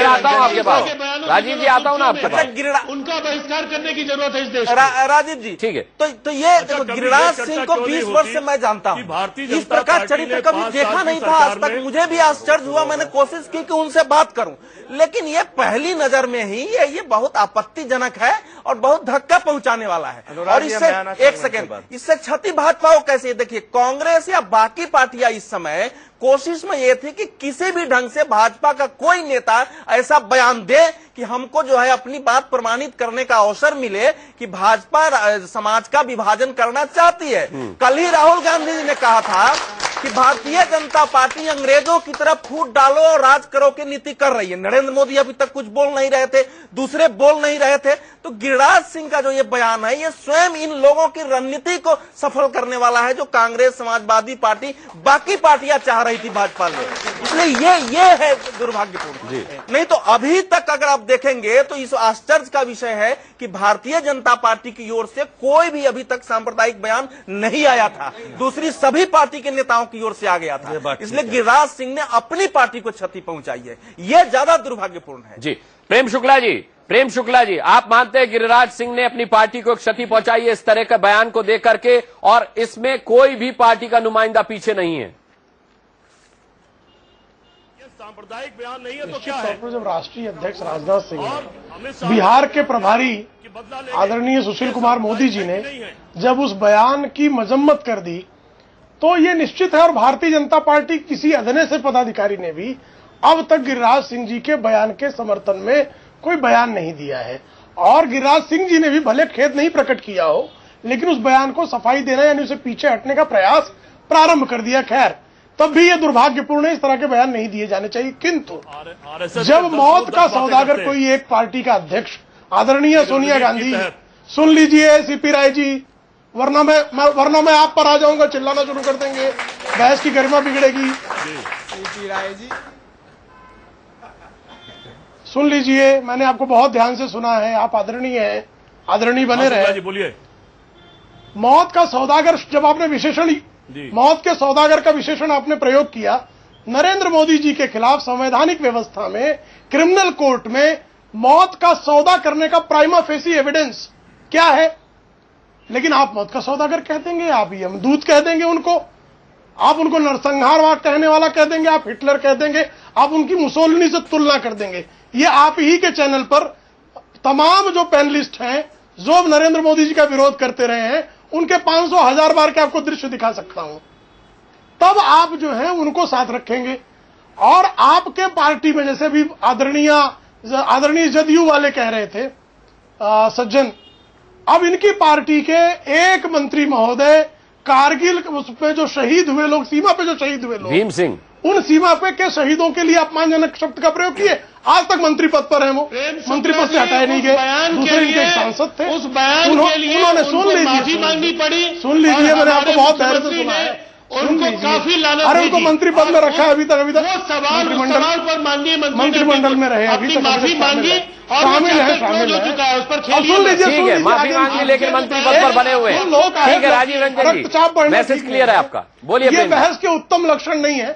आता हूँ आपके पास, राजीव जी आता हूँ ना आपके पास। उनका बहिष्कार करने की जरूरत है इस देश। राजीव जी, ठीक है, तो ये गिरिराज सिंह को 20 वर्ष से मैं जानता हूँ, इस प्रकार चरित्र कभी देखा नहीं था आज तक। मुझे भी आश्चर्य हुआ, मैंने कोशिश की कि उनसे बात करूं, लेकिन ये पहली नजर में ही ये बहुत आपत्तिजनक है और बहुत धक्का पहुंचाने वाला है। और इससे एक सेकेंड, इससे क्षति भाजपा को कैसे? देखिए, कांग्रेस या बाकी पार्टियां इस समय कोशिश में ये थी कि किसी भी ढंग से भाजपा का कोई नेता ऐसा बयान दे कि हमको जो है अपनी बात प्रमाणित करने का अवसर मिले कि भाजपा समाज का विभाजन करना चाहती है। कल ही राहुल गांधी जी ने कहा था कि भारतीय जनता पार्टी अंग्रेजों की तरफ फूट डालो और राज करो की नीति कर रही है। नरेंद्र मोदी अभी तक कुछ बोल नहीं रहे थे, दूसरे बोल नहीं रहे थे। तो गिरिराज सिंह का जो ये बयान है, ये स्वयं इन लोगों की रणनीति को सफल करने वाला है जो कांग्रेस, समाजवादी पार्टी, बाकी पार्टियां चाह रही थी भाजपा में। इसलिए ये है दुर्भाग्यपूर्ण। नहीं तो अभी तक अगर आप देखेंगे तो इस आश्चर्य का विषय है कि भारतीय जनता पार्टी की ओर से कोई भी अभी तक सांप्रदायिक बयान नहीं आया था, दूसरी सभी पार्टी के नेताओं की ओर से आ गया था। इसलिए गिरिराज सिंह ने अपनी पार्टी को क्षति पहुंचाई है, यह ज्यादा दुर्भाग्यपूर्ण है। जी, प्रेम शुक्ला जी, आप मानते हैं गिरिराज सिंह ने अपनी पार्टी को क्षति पहुंचाई है इस तरह का बयान को देख करके, और इसमें कोई भी पार्टी का नुमाइंदा पीछे नहीं है? सांप्रदायिक बयान नहीं है तो क्या है? जब राष्ट्रीय अध्यक्ष राजनाथ सिंह ने, बिहार के प्रभारी आदरणीय सुशील कुमार मोदी जी ने जब उस बयान की मजम्मत कर दी, तो ये निश्चित है। और भारतीय जनता पार्टी किसी अदने से पदाधिकारी ने भी अब तक गिरिराज सिंह जी के बयान के समर्थन में कोई बयान नहीं दिया है। और गिरिराज सिंह जी ने भी भले खेद नहीं प्रकट किया हो, लेकिन उस बयान को सफाई देना यानी उसे पीछे हटने का प्रयास प्रारंभ कर दिया। खैर, तब भी ये दुर्भाग्यपूर्ण है, इस तरह के बयान नहीं दिए जाने चाहिए। किंतु जब मौत का सौदागर कोई एक पार्टी का अध्यक्ष आदरणीय सोनिया गांधी, सुन लीजिए सीपी राय जी, वरना मैं आप पर आ जाऊंगा, चिल्लाना शुरू कर देंगे, बहस की गरिमा बिगड़ेगी। सीपी राय जी सुन लीजिए, मैंने आपको बहुत ध्यान से सुना है, आप आदरणीय हैं, आदरणीय बने रहे। बोलिए। मौत का सौदागर, जब आपने विशेषण मौत के सौदागर का विशेषण आपने प्रयोग किया, नरेंद्र मोदी जी के खिलाफ संवैधानिक व्यवस्था में, क्रिमिनल कोर्ट में मौत का सौदा करने का प्राइमा फेसी एविडेंस क्या है? लेकिन आप मौत का सौदागर कह देंगे, आप यमदूत कह देंगे उनको, आप उनको नरसंहारवाद कहने वाला कह देंगे, आप हिटलर कह देंगे, आप उनकी मुसोलिनी से तुलना कर देंगे। ये आप ही के चैनल पर तमाम जो पैनलिस्ट हैं, जो नरेंद्र मोदी जी का विरोध करते रहे हैं, उनके 500,000 बार के आपको दृश्य दिखा सकता हूं। तब आप जो है उनको साथ रखेंगे। और आपके पार्टी में जैसे भी आदरणीय जदयू वाले कह रहे थे सज्जन, अब इनकी पार्टी के एक मंत्री महोदय कारगिल उसपे जो शहीद हुए लोग, सीमा पे जो शहीद हुए लोग, भीम सिंह, उन सीमा पे के शहीदों के लिए अपमानजनक शब्द का प्रयोग किए। आज तक मंत्री पद पर है, वो मंत्री पद से हटाए नहीं गए। दूसरे इनके सांसद थे, उस बयान के लिए उन्होंने सुन लीजिए, माफी मांगनी पड़ी। सुन लीजिए, मैंने आपको बहुत धैर्य से सुना है। उनको काफी लानत, अरे उनको मंत्री पद में रखा है अभी तक। सवाल पर माननीय मंत्रिमंडल में रहे, अपनी माफी मांगी और शामिल है, हो चुका है, उस पर सुन लीजिए। ठीक है, माफी मांगी, लेकिन मंत्री पद पर बने हुए हैं। ठीक है राजीव रंजन जी, मैसेज क्लियर है आपका, बोलिए। ये बहस के उत्तम लक्षण नहीं है।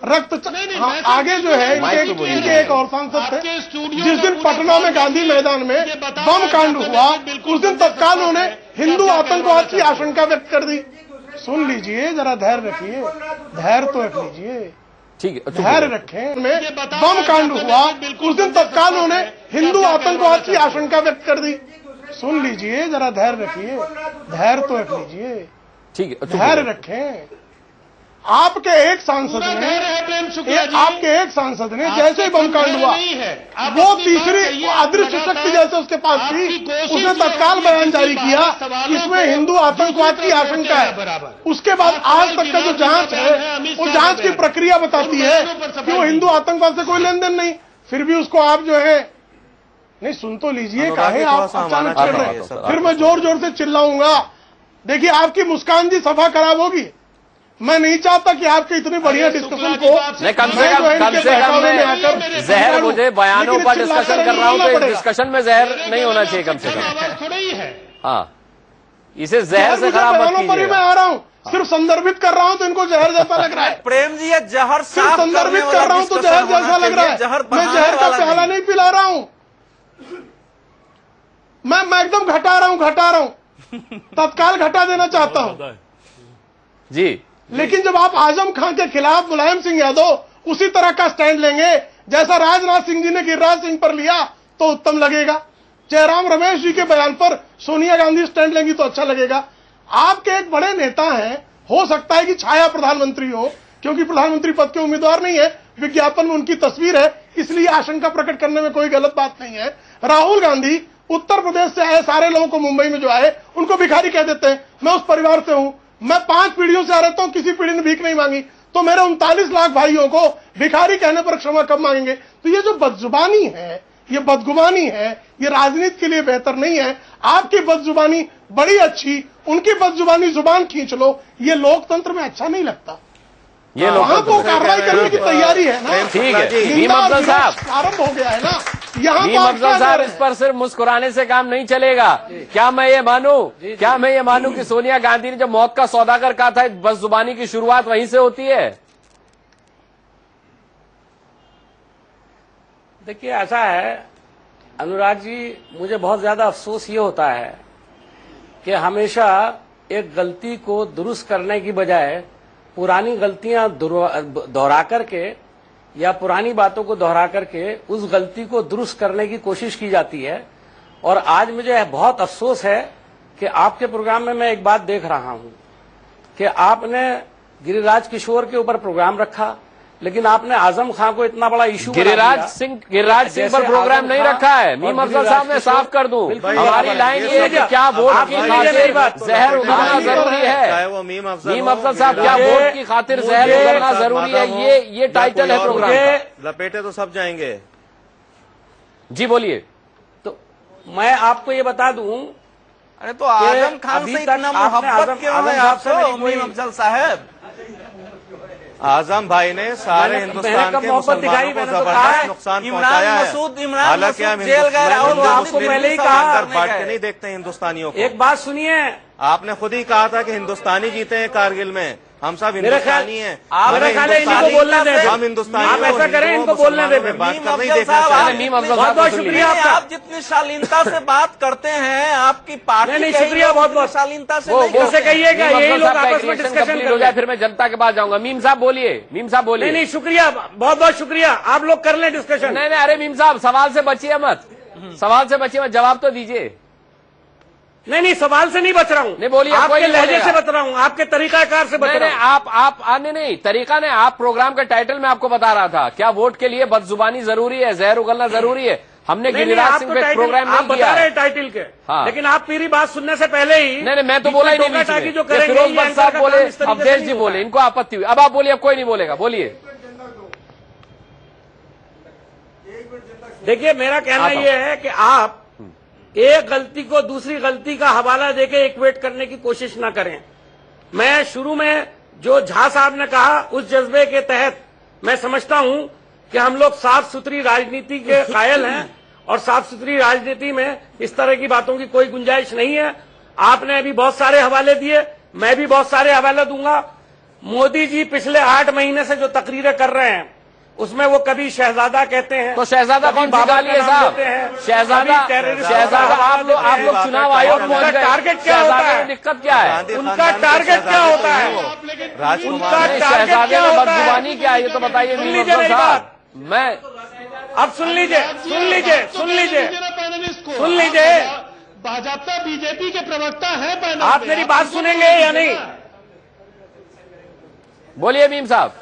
आगे जो है इनके एक और सांसद थे, जिस दिन पटना में गांधी मैदान में बम कांड हुआ, उस दिन तत्काल उन्होंने हिंदू आतंकवाद की आशंका व्यक्त कर दी। सुन लीजिए, जरा धैर्य रखिए, धैर्य तो रख लीजिए। ठीक है, धैर्य रखें। बम कांड हुआ, उस दिन तत्काल उन्होंने हिंदू आतंकवाद की आशंका व्यक्त कर दी। सुन लीजिए, जरा धैर्य रखिए, धैर्य तो रख लीजिए। ठीक है, धैर्य रखें। आपके एक सांसद ने जैसे ही बम कांड हुआ, वो तीसरी अदृश्य शक्ति जैसे उसके पास थी, उसने तत्काल बयान जारी किया, इसमें हिंदू आतंकवाद की आशंका है। उसके बाद आज तक का जो जांच है, वो जांच की प्रक्रिया बताती है कि वो हिंदू आतंकवाद से कोई लेन देन नहीं। फिर भी उसको आप जो है, नहीं सुन तो लीजिए, काहे आप अचानक चल रहे हैं। फिर मैं जोर जोर से चिल्लाऊंगा। देखिए, आपकी मुस्कान जी सभा खराब होगी। मैं नहीं चाहता कि आपके इतने बढ़िया डिस्कशन को कम से कम मैं जहर, मुझे बयानों पर डिस्कशन कर रहा हूं, तो इस डिस्कशन में जहर नहीं होना चाहिए कम से कम। हाँ, इसे जहर से खराब मत कीजिए। मैं आ रहा हूँ, सिर्फ संदर्भित कर रहा हूँ तो इनको जहर जैसा लग रहा है। प्रेम जी, ये जहर सिर्फ संदर्भित कर रहा हूँ तो जहर जैसा लग रहा है। मैं जहर का प्याला नहीं पिला रहा हूँ, मैं एकदम घटा रहा हूँ, तत्काल घटा देना चाहता हूँ जी। लेकिन जब आप आजम खान के खिलाफ मुलायम सिंह यादव उसी तरह का स्टैंड लेंगे जैसा राजनाथ सिंह जी ने गिरिराज सिंह पर लिया, तो उत्तम लगेगा। जयराम रमेश जी के बयान पर सोनिया गांधी स्टैंड लेंगी तो अच्छा लगेगा। आपके एक बड़े नेता हैं, हो सकता है कि छाया प्रधानमंत्री हो, क्योंकि प्रधानमंत्री पद के उम्मीदवार नहीं है, विज्ञापन में उनकी तस्वीर है, इसलिए आशंका प्रकट करने में कोई गलत बात नहीं है। राहुल गांधी उत्तर प्रदेश से आए सारे लोगों को, मुंबई में जो आए उनको भिखारी कह देते हैं। मैं उस परिवार से हूं, मैं 5 पीढ़ियों से आ रहता हूं, किसी पीढ़ी ने भीख नहीं मांगी, तो मेरे 39 लाख भाइयों को भिखारी कहने पर क्षमा कब मांगेंगे? तो ये जो बदजुबानी है, ये बदगुमानी है, ये राजनीति के लिए बेहतर नहीं है। आपकी बदजुबानी बड़ी अच्छी, उनकी बदजुबानी जुबान खींच लो, ये लोकतंत्र में अच्छा नहीं लगता। ये वहां तो कार्रवाई करने की तैयारी है ना। ठीक है, भीम अफजल साहब आरंभ हो गया है ना। यहाँ भीम अफजल साहब, इस पर सिर्फ मुस्कुराने से काम नहीं चलेगा। क्या मैं ये मानूं कि सोनिया गांधी ने जब मौत का सौदागर कहा था, बस जुबानी की शुरुआत वहीं से होती है? देखिए, ऐसा है अनुराग जी, मुझे बहुत ज्यादा अफसोस ये होता है कि हमेशा एक गलती को दुरुस्त करने की बजाय पुरानी गलतियां दोहरा करके या पुरानी बातों को दोहरा करके उस गलती को दुरुस्त करने की कोशिश की जाती है। और आज मुझे बहुत अफसोस है कि आपके प्रोग्राम में मैं एक बात देख रहा हूं कि आपने गिरिराज किशोर के ऊपर प्रोग्राम रखा, लेकिन आपने आजम खान को इतना बड़ा इशू गिरिराज सिंह पर प्रोग्राम नहीं रखा है। मीम अफजल साहब, मैं साफ कर दूं, हमारी लाइन ये है कि क्या वोट की खातिर जहर उगलना जरूरी है? मीम अफजल साहब, क्या वोट की खातिर जहर उगलना जरूरी है? ये टाइटल है प्रोग्राम का। लपेटे तो सब जाएंगे। जी बोलिए। तो मैं आपको ये बता दूं, अरे तो आजम खान से इतना मोहब्बत क्यों है आपसे मीम अफजल साहब? आजम भाई ने सारे हिंदुस्तान के मुसलमानों को जबरदस्त नुकसान पहुंचाया है। हालांकि हम जेल गए राहुल, आपको पहले ही कहा बांट के नहीं देखते हिंदुस्तानियों को। एक बात सुनिए, आपने खुद ही कहा था कि हिंदुस्तानी जीते हैं कारगिल में, हम सब हिंदुस्तानी हैं। मेरे ख्याल है इनको बोलने दें, हम हिंदुस्तानी, आप ऐसा करें, इनको बोलने दें। बहुत शुक्रिया, आप जितनी शालीनता से बात करते हैं, आपकी पार्टी नहीं, शुक्रिया बहुत बहुत शालीनता से उसे कहिएगा, यही लोग आपस में डिस्कशन हो जाए, फिर मैं जनता के पास जाऊंगा। मीम साहब बोलिए, मीम साहब बोलिए। नहीं, शुक्रिया, बहुत बहुत शुक्रिया, आप लोग कर लें डिस्कशन। नहीं, अरे मीम साहब, सवाल से बचिए मत। सवाल से बचिए मत, जवाब तो दीजिए। नहीं, सवाल से नहीं बच रहा हूँ। नहीं बोलिए, आपके लहजे से बच रहा हूँ, आपके तरीकाकार से बच रहा हूँ। आप आने नहीं, तरीका नहीं। आप प्रोग्राम के टाइटल में आपको बता रहा था, क्या वोट के लिए बदजुबानी जरूरी है, जहर उगलना जरूरी है? हमने गिरिराज सिंह पे प्रोग्राम नहीं किया। बता रहे हैं टाइटल के, हाँ। लेकिन आप मेरी बात सुनने से पहले ही नहीं, मैं तो बोला ही नहीं बीच में। जो करेंगे, फिरोज भट्ट साहब बोले, अवधेश जी बोले, इनको आपत्ति हुई। अब आप बोलिए, अब कोई नहीं बोलेगा, बोलिए। देखिए, मेरा कहना यह है कि आप एक गलती को दूसरी गलती का हवाला देके इक्वेट करने की कोशिश ना करें। मैं शुरू में जो झा साहब ने कहा, उस जज्बे के तहत मैं समझता हूं कि हम लोग साफ सुथरी राजनीति के कायल हैं और साफ सुथरी राजनीति में इस तरह की बातों की कोई गुंजाइश नहीं है। आपने अभी बहुत सारे हवाले दिए, मैं भी बहुत सारे हवाले दूंगा। मोदी जी पिछले 8 महीने से जो तकरीरें कर रहे हैं, उसमें वो कभी शहजादा कहते हैं, तो शहजादा कौन सी गाली है साहब? शहजादा आप लोग चुनाव आयोग पहुंच गए, टारगेट क्या होता है? दिक्कत क्या है उनका? टारगेट क्या होता है? शहजादे में बदजुबानी क्या है, ये तो बताइए। सुन लीजिए मेरी बात, मैं अब सुन लीजिए भाजपा बीजेपी के प्रवक्ता है पैनल। आप मेरी बात सुनेंगे या नहीं? बोलिए मीम साहब।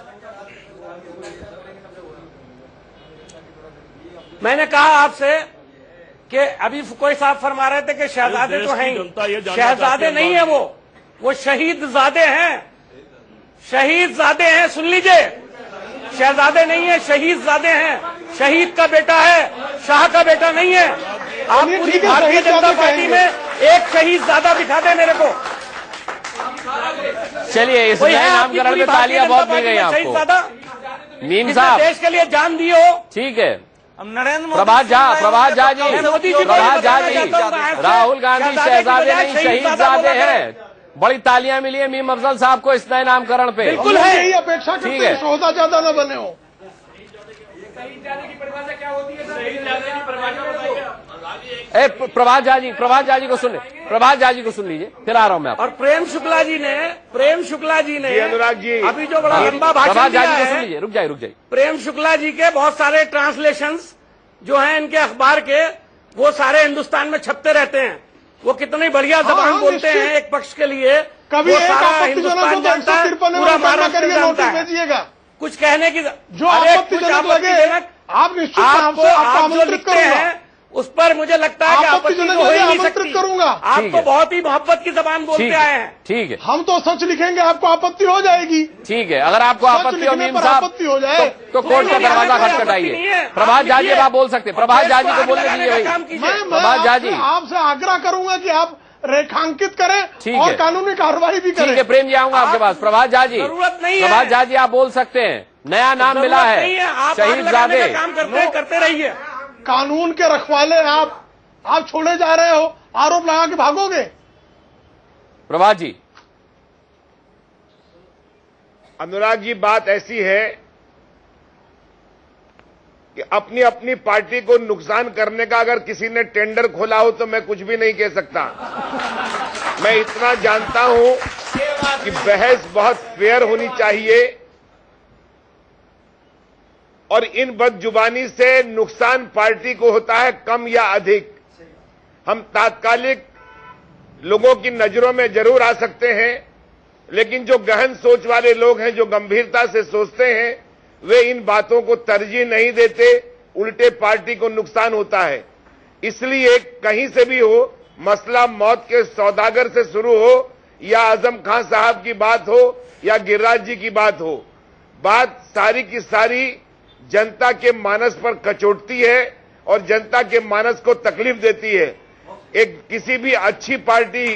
मैंने कहा आपसे कि अभी कोई साहब फरमा रहे थे कि शहजादे तो हैं ही। शहजादे नहीं है वो शहीदजादे हैं। शहीदजादे हैं, सुन लीजिए, शहजादे नहीं है, शहीदजादे हैं। शहीद का बेटा है, शाह का बेटा नहीं है। आप पूरी भारतीय जनता पार्टी में एक शहीदजादा दिखा दे मेरे को। चलिए, इस नामकरण में तालियां बहुत दी गई आपको। मीम साहब, देश के लिए जान दी हो, ठीक है। नरेंद्र प्रभात झा जी, राहुल गांधी शहजादे नहीं शहीदजादे हैं। बड़ी तालियां मिली है मीम अफजल साहब को इस नए नामकरण पे। बिल्कुल है, यही अपेक्षा करते हैं, शोधा ज्यादा न बने हो। प्रभात झा जी को सुन लीजिए, फिर आ रहा हूं मैं। और प्रेम शुक्ला जी ने अनुराग जी अभी जो बड़ा लंबा भाषण दिया है, सुन लीजिए, रुक जाइए। प्रेम शुक्ला जी के बहुत सारे ट्रांसलेशंस जो हैं इनके अखबार के, वो सारे हिंदुस्तान में छपते रहते हैं। वो कितनी बढ़िया जबान बोलते हैं एक पक्ष के लिए। कभी वो सारा हिंदुस्तान जानता है, पूरा महाराष्ट्र जानता है। कुछ कहने की जो आपत्तिजनक लगे, आप निश्चित आपको आमंत्रित करूंगा। उस पर मुझे लगता है कि आपत्ति तो हो ही नहीं सकती। करूंगा। आप तो बहुत ही मोहब्बत की जबान बोलते आए हैं। ठीक है, हम तो सच लिखेंगे, आपको आपत्ति हो जाएगी। ठीक है, अगर आपको आपत्ति हो मीम साहब हो जाए तो कोर्ट का दरवाजा खटखटाइए। प्रभात झा जी आप बोल सकते हैं, प्रभात झा जी को बोलने दीजिए भाई। प्रभात झा जी, आपसे आग्रह करूंगा कि आप रेखांकित करें और कानूनी कार्रवाई भी करें। ठीक है, प्रेम जी आऊंगा आपके पास। प्रभात झा जी, जरूरत नहीं है। प्रभात झा जी आप बोल सकते हैं, नया नाम मिला है शहीदजादे। काम करते रहिए। कानून के रखवाले आप छोड़े जा रहे हो, आरोप लगा के भागोगे। प्रभात जी, अनुराग जी, बात ऐसी है कि अपनी अपनी पार्टी को नुकसान करने का अगर किसी ने टेंडर खोला हो तो मैं कुछ भी नहीं कह सकता। मैं इतना जानता हूं कि बहस बहुत फेयर होनी चाहिए और इन बदजुबानी से नुकसान पार्टी को होता है कम या अधिक। हम तात्कालिक लोगों की नजरों में जरूर आ सकते हैं, लेकिन जो गहन सोच वाले लोग हैं, जो गंभीरता से सोचते हैं, वे इन बातों को तरजीह नहीं देते, उल्टे पार्टी को नुकसान होता है। इसलिए कहीं से भी हो, मसला मौत के सौदागर से शुरू हो या आजम खान साहब की बात हो या गिरिराज जी की बात हो, बात सारी की सारी जनता के मानस पर कचोटती है और जनता के मानस को तकलीफ देती है। एक किसी भी अच्छी पार्टी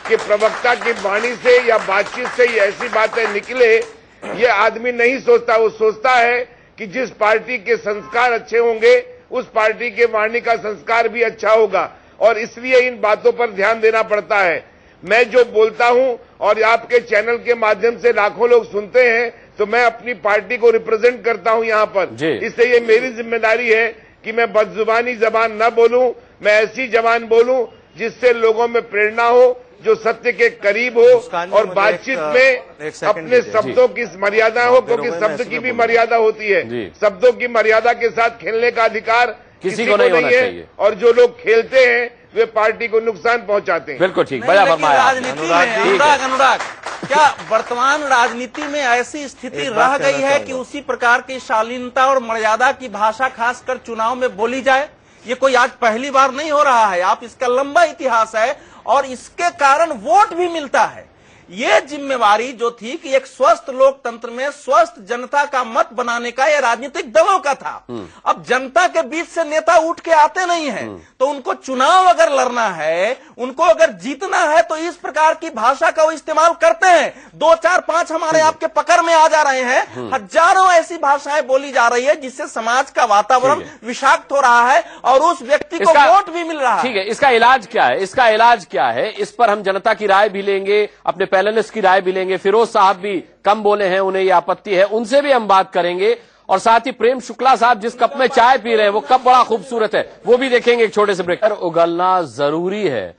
के प्रवक्ता की वाणी से या बातचीत से ये ऐसी बातें निकले, ये आदमी नहीं सोचता। वो सोचता है कि जिस पार्टी के संस्कार अच्छे होंगे उस पार्टी के वाणी का संस्कार भी अच्छा होगा, और इसलिए इन बातों पर ध्यान देना पड़ता है। मैं जो बोलता हूं और आपके चैनल के माध्यम से लाखों लोग सुनते हैं, तो मैं अपनी पार्टी को रिप्रेजेंट करता हूं यहां पर। इससे ये मेरी जिम्मेदारी है कि मैं बदजुबानी जबान न बोलूं, मैं ऐसी जबान बोलूं जिससे लोगों में प्रेरणा हो, जो सत्य के करीब हो और बातचीत में अपने शब्दों की मर्यादा हो, क्योंकि शब्द की भी मर्यादा होती है। शब्दों की मर्यादा के साथ खेलने का अधिकार किसी को नहीं होना चाहिए। और जो लोग खेलते हैं वे पार्टी को नुकसान पहुंचाते हैं। बिल्कुल ठीक, बड़ा फरमाया। राजनीति में अनुराग क्या वर्तमान राजनीति में ऐसी स्थिति रह गई है कि उसी प्रकार की शालीनता और मर्यादा की भाषा खासकर चुनाव में बोली जाए? ये कोई आज पहली बार नहीं हो रहा है, आप इसका लंबा इतिहास है और इसके कारण वोट भी मिलता है। ये जिम्मेवारी जो थी कि एक स्वस्थ लोकतंत्र में स्वस्थ जनता का मत बनाने का ये राजनीतिक दलों का था। अब जनता के बीच से नेता उठ के आते नहीं हैं, तो उनको चुनाव अगर लड़ना है, उनको अगर जीतना है, तो इस प्रकार की भाषा का वो इस्तेमाल करते हैं। 2, 4, 5 हमारे आपके पकड़ में आ जा रहे हैं। हजारों ऐसी भाषाएं बोली जा रही है जिससे समाज का वातावरण विषाक्त हो रहा है और उस व्यक्ति को वोट भी मिल रहा है। ठीक है, इसका इलाज क्या है? इसका इलाज क्या है? इस पर हम जनता की राय भी लेंगे, अपने पैनलिस्ट की राय भी लेंगे। फिरोज साहब भी कम बोले हैं, उन्हें ये आपत्ति है, उनसे भी हम बात करेंगे। और साथ ही प्रेम शुक्ला साहब जिस कप में चाय पी रहे हैं वो कप बड़ा खूबसूरत है, वो भी देखेंगे एक छोटे से ब्रेक। उगलना जरूरी है।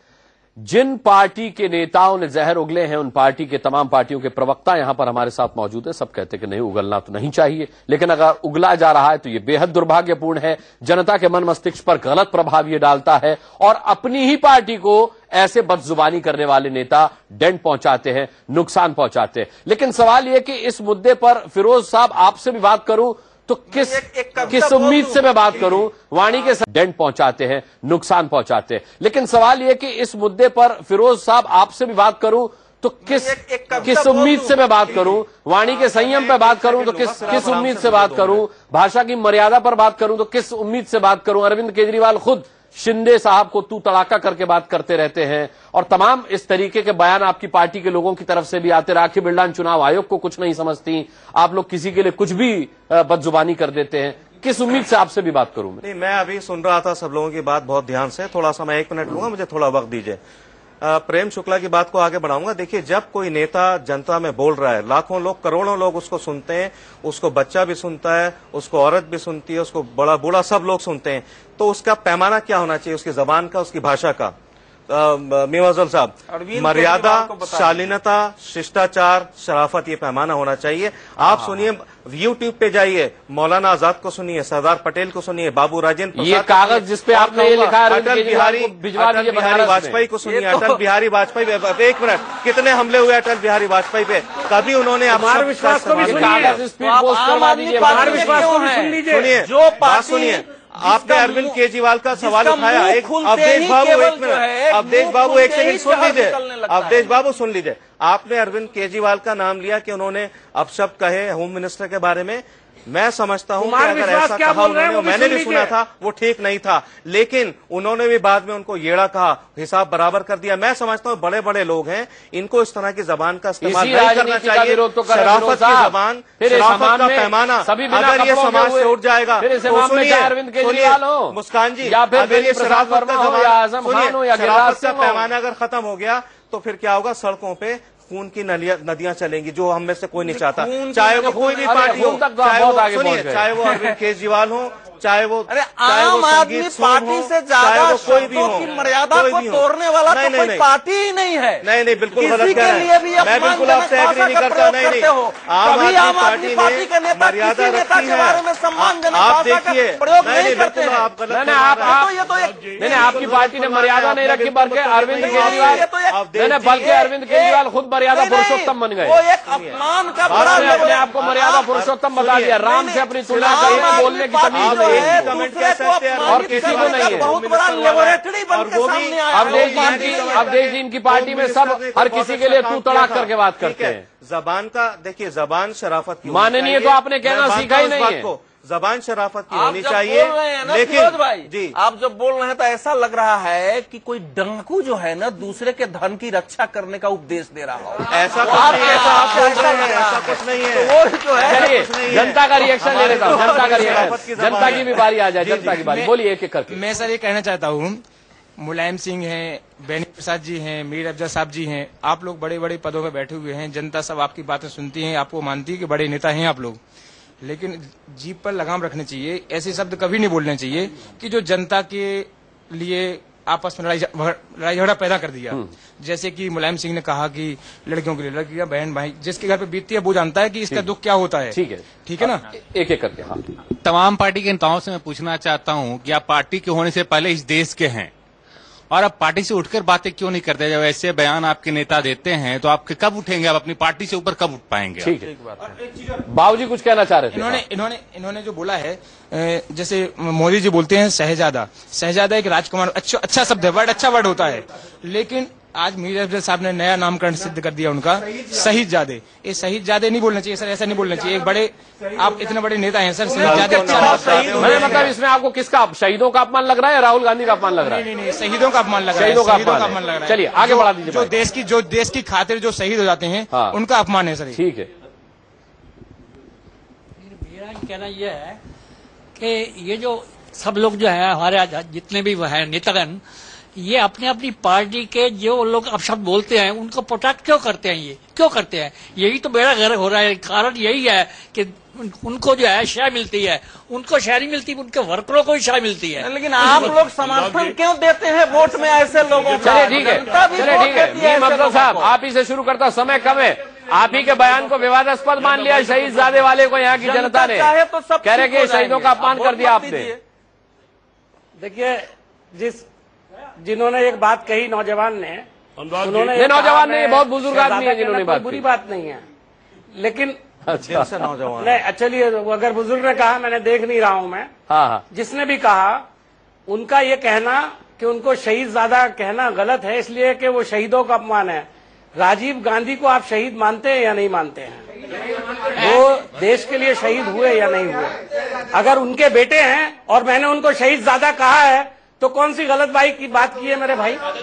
जिन पार्टी के नेताओं ने जहर उगले हैं, उन पार्टी के तमाम पार्टियों के प्रवक्ता यहां पर हमारे साथ मौजूद है। सब कहते हैं कि नहीं, उगलना तो नहीं चाहिए, लेकिन अगर उगला जा रहा है तो ये बेहद दुर्भाग्यपूर्ण है। जनता के मन मस्तिष्क पर गलत प्रभाव ये डालता है और अपनी ही पार्टी को ऐसे बदजुबानी करने वाले नेता डेंट पहुंचाते हैं, नुकसान पहुंचाते हैं। लेकिन सवाल यह कि इस मुद्दे पर फिरोज साहब आपसे भी बात करूं तो किस उम्मीद से मैं बात करूं? वाणी के साथ डेंट पहुंचाते हैं, नुकसान पहुंचाते हैं। लेकिन सवाल यह कि इस मुद्दे पर फिरोज साहब आपसे भी बात करूं तो किस उम्मीद से मैं बात करूं? वाणी के संयम पर बात करूं तो किस उम्मीद से बात करूं? भाषा की मर्यादा पर बात करूं तो किस उम्मीद से बात करूं? अरविंद केजरीवाल खुद शिंदे साहब को तू तड़ाका करके बात करते रहते हैं और तमाम इस तरीके के बयान आपकी पार्टी के लोगों की तरफ से भी आते। राखी बिरलान चुनाव आयोग को कुछ नहीं समझती, आप लोग किसी के लिए कुछ भी बदजुबानी कर देते हैं। किस उम्मीद से आपसे भी बात करूं? नहीं, मैं अभी सुन रहा था सब लोगों की बात बहुत ध्यान से। थोड़ा सा मैं 1 मिनट लूंगा, मुझे थोड़ा वक्त दीजिए। प्रेम शुक्ला की बात को आगे बढ़ाऊंगा। देखिए, जब कोई नेता जनता में बोल रहा है, लाखों लोग, करोड़ों लोग उसको सुनते हैं, उसको बच्चा भी सुनता है, उसको औरत भी सुनती है, उसको बड़ा बूढ़ा सब लोग सुनते हैं, तो उसका पैमाना क्या होना चाहिए? उसकी जबान का, उसकी भाषा का। मेवाजल साहब, मर्यादा, शालीनता, शिष्टाचार, शराफत, ये पैमाना होना चाहिए। आप सुनिए, यूट्यूब पे जाइए, मौलाना आजाद को सुनिए, सरदार पटेल को सुनिए, बाबू राजेंद्र प्रसाद, ये कागज जिसपे आपने ये लिखा, अटल बिहारी वाजपेयी को सुनिए, अटल बिहारी वाजपेयी पे। 1 मिनट, कितने हमले हुए अटल बिहारी वाजपेयी पे? कभी उन्होंने विश्वास को भी सुनिए, जो बात सुनिए। आपने अरविंद केजरीवाल का सवाल उठाया। अवधेश बाबू, 1 मिनट, अवधेश बाबू 1 सेकंड सुन लीजिए, अवधेश बाबू सुन लीजिए। आपने अरविंद केजरीवाल का नाम लिया कि उन्होंने अपशब्द कहे होम मिनिस्टर के बारे में। मैं समझता हूं कि अगर ऐसा कहा उन्होंने, मैंने भी सुना था, वो ठीक नहीं था, लेकिन उन्होंने भी बाद में उनको येड़ा कहा, हिसाब बराबर कर दिया। मैं समझता हूं बड़े बड़े लोग हैं, इनको इस तरह की जबान का इस्तेमाल नहीं करना चाहिए। शराफत की जबान, शराफत का पैमाना, अगर ये समाज से उठ जाएगा तो सुनिए मुस्कान जी, अगर ये शराफत का जबान, शराफत का पैमाना अगर खत्म हो गया तो फिर क्या होगा? सड़कों पे खून की नदियां चलेंगी, जो हम में से कोई नहीं चाहता। चाहे वो कोई भी पार्टी हो, चाहे वो अरविंद केजरीवाल हो, चाहे वो आम आदमी पार्टी से ज्यादा कोई भी हो, मर्यादा को तोड़ने वाला तो कोई पार्टी ही नहीं है। नहीं, बिल्कुल गलत कह रहे हैं। मैं बिल्कुल आपसे एग्री नहीं करता। नहीं, आम आदमी पार्टी का नेता मर्यादा रखती है। आप देखिए, नहीं, बिल्कुल आप गलत। नहीं, आपकी पार्टी ने मर्यादा नहीं रखी, बल्कि अरविंद केजरीवाल खुद मर्यादा पुरुषोत्तम बन गए। वो एक अपमान का बड़ा अपने आपको मर्यादा पुरुषोत्तम बता दिया। राम से अपनी तुलना करके बोलने की तमीज कमेंट कह सकते हैं और किसी को नहीं है। बहुत बड़ा लेबोरेटरी बनकर सामने आया। अवधेश जी इनकी पार्टी में सब हर किसी के लिए तू तड़ाक करके बात करते हैं। जबान का देखिए, जबान शराफत की माननीय तो आपने कहना सीखा ही नहीं है। जबान शराफत की होनी चाहिए। लेकिन भाई जी, आप जब बोल रहे हैं तो ऐसा लग रहा है कि कोई डाकू जो है ना, दूसरे के धन की रक्षा करने का उपदेश दे रहा हो। ऐसा कुछ नहीं है। वो जो है, जनता का रिएक्शन ले लेता हूँ, जनता का रिएक्शन, जनता की भी बारी आ जाए, जनता की बारी। बोलिए एक एक करके। मैं सर ये कहना चाहता हूँ, मुलायम सिंह हैं, बेनी प्रसाद जी हैं, मीर अफजल साहब जी हैं, आप लोग बड़े बड़े पदों पर बैठे हुए हैं, जनता सब आपकी बातें सुनती है, आपको मानती है कि बड़े नेता हैं आप लोग, लेकिन जीभ पर लगाम रखनी चाहिए। ऐसे शब्द कभी नहीं बोलने चाहिए कि जो जनता के लिए आपस में लड़ाई झगड़ा पैदा कर दिया। जैसे कि मुलायम सिंह ने कहा कि लड़कियों के लिए, लड़कियां बहन भाई जिसके घर पे बीतती है वो जानता है कि इसका दुख क्या होता है। ठीक है ना, एक एक करके। हाँ, तमाम पार्टी के नेताओं से मैं पूछना चाहता हूं कि आप पार्टी के होने से पहले इस देश के हैं और अब पार्टी से उठकर बातें क्यों नहीं करते? जब ऐसे बयान आपके नेता देते हैं तो आपके कब उठेंगे? आप अपनी पार्टी से ऊपर कब उठ पाएंगे? ठीक है, बाबूजी कुछ कहना चाह रहे थे। इन्होंने जो बोला है, जैसे मोदी जी बोलते हैं शहजादा एक राजकुमार, अच्छा शब्द है, वर्ड अच्छा वर्ड होता है, लेकिन आज मीर अफजल साहब ने नया नामकरण सिद्ध कर दिया उनका, शहीदजादे। ये शहीदजादे नहीं बोलना चाहिए सर, ऐसा नहीं बोलना चाहिए। एक बड़े, आप इतने बड़े नेता हैं सर, शहीदजादे मतलब इसमें आपको किसका, शहीदों का अपमान लग रहा है, राहुल गांधी का अपमान लग रहा है? नहीं, शहीदों का अपमान लग रहा है, शहीदों का अपमान लग रहा है। चलिए आगे बढ़ा दीजिए। जो देश की खातिर जो शहीद हो जाते हैं उनका अपमान है सर। ठीक है, मेरा कहना यह है कि ये जो सब लोग जो है हमारे जितने भी है नेतागण, ये अपने अपनी पार्टी के जो लोग अपशब्द बोलते हैं उनको प्रोटेक्ट क्यों करते हैं? ये क्यों करते हैं? यही तो बेड़ा गर्क हो रहा है। कारण यही है कि उनको जो है शय मिलती है, उनको शय नहीं मिलती, उनके वर्करों को ही शय मिलती है। लेकिन आप लोग समर्थन क्यों देते हैं वोट में ऐसे लोगों को? चलिए ठीक है, मीम अफजल साहब आप ही से शुरू करता, समय कम है। आप ही के बयान को विवादास्पद मान लिया शहीदजादे वाले को यहाँ की जनता ने, कह रहे कि शहीदों का अपमान कर दिया आपने। देखिए, जिन्होंने एक बात कही नौजवान ने, उन्होंने नौजवान ने, बहुत बुजुर्ग आदमी है जिन्होंने बात, बुरी बात नहीं है, लेकिन अच्छा नौजवान नहीं, चलिए अगर बुजुर्ग ने कहा, मैंने देख नहीं रहा हूं मैं। हाँ, जिसने भी कहा उनका ये कहना कि उनको शहीदजादा कहना गलत है, इसलिए कि वो शहीदों का अपमान है। राजीव गांधी को आप शहीद मानते हैं या नहीं मानते हैं? वो देश के लिए शहीद हुए या नहीं हुए? अगर उनके बेटे हैं और मैंने उनको शहीदजादा कहा है तो कौन सी गलत भाई की बात की है मेरे भाई? आप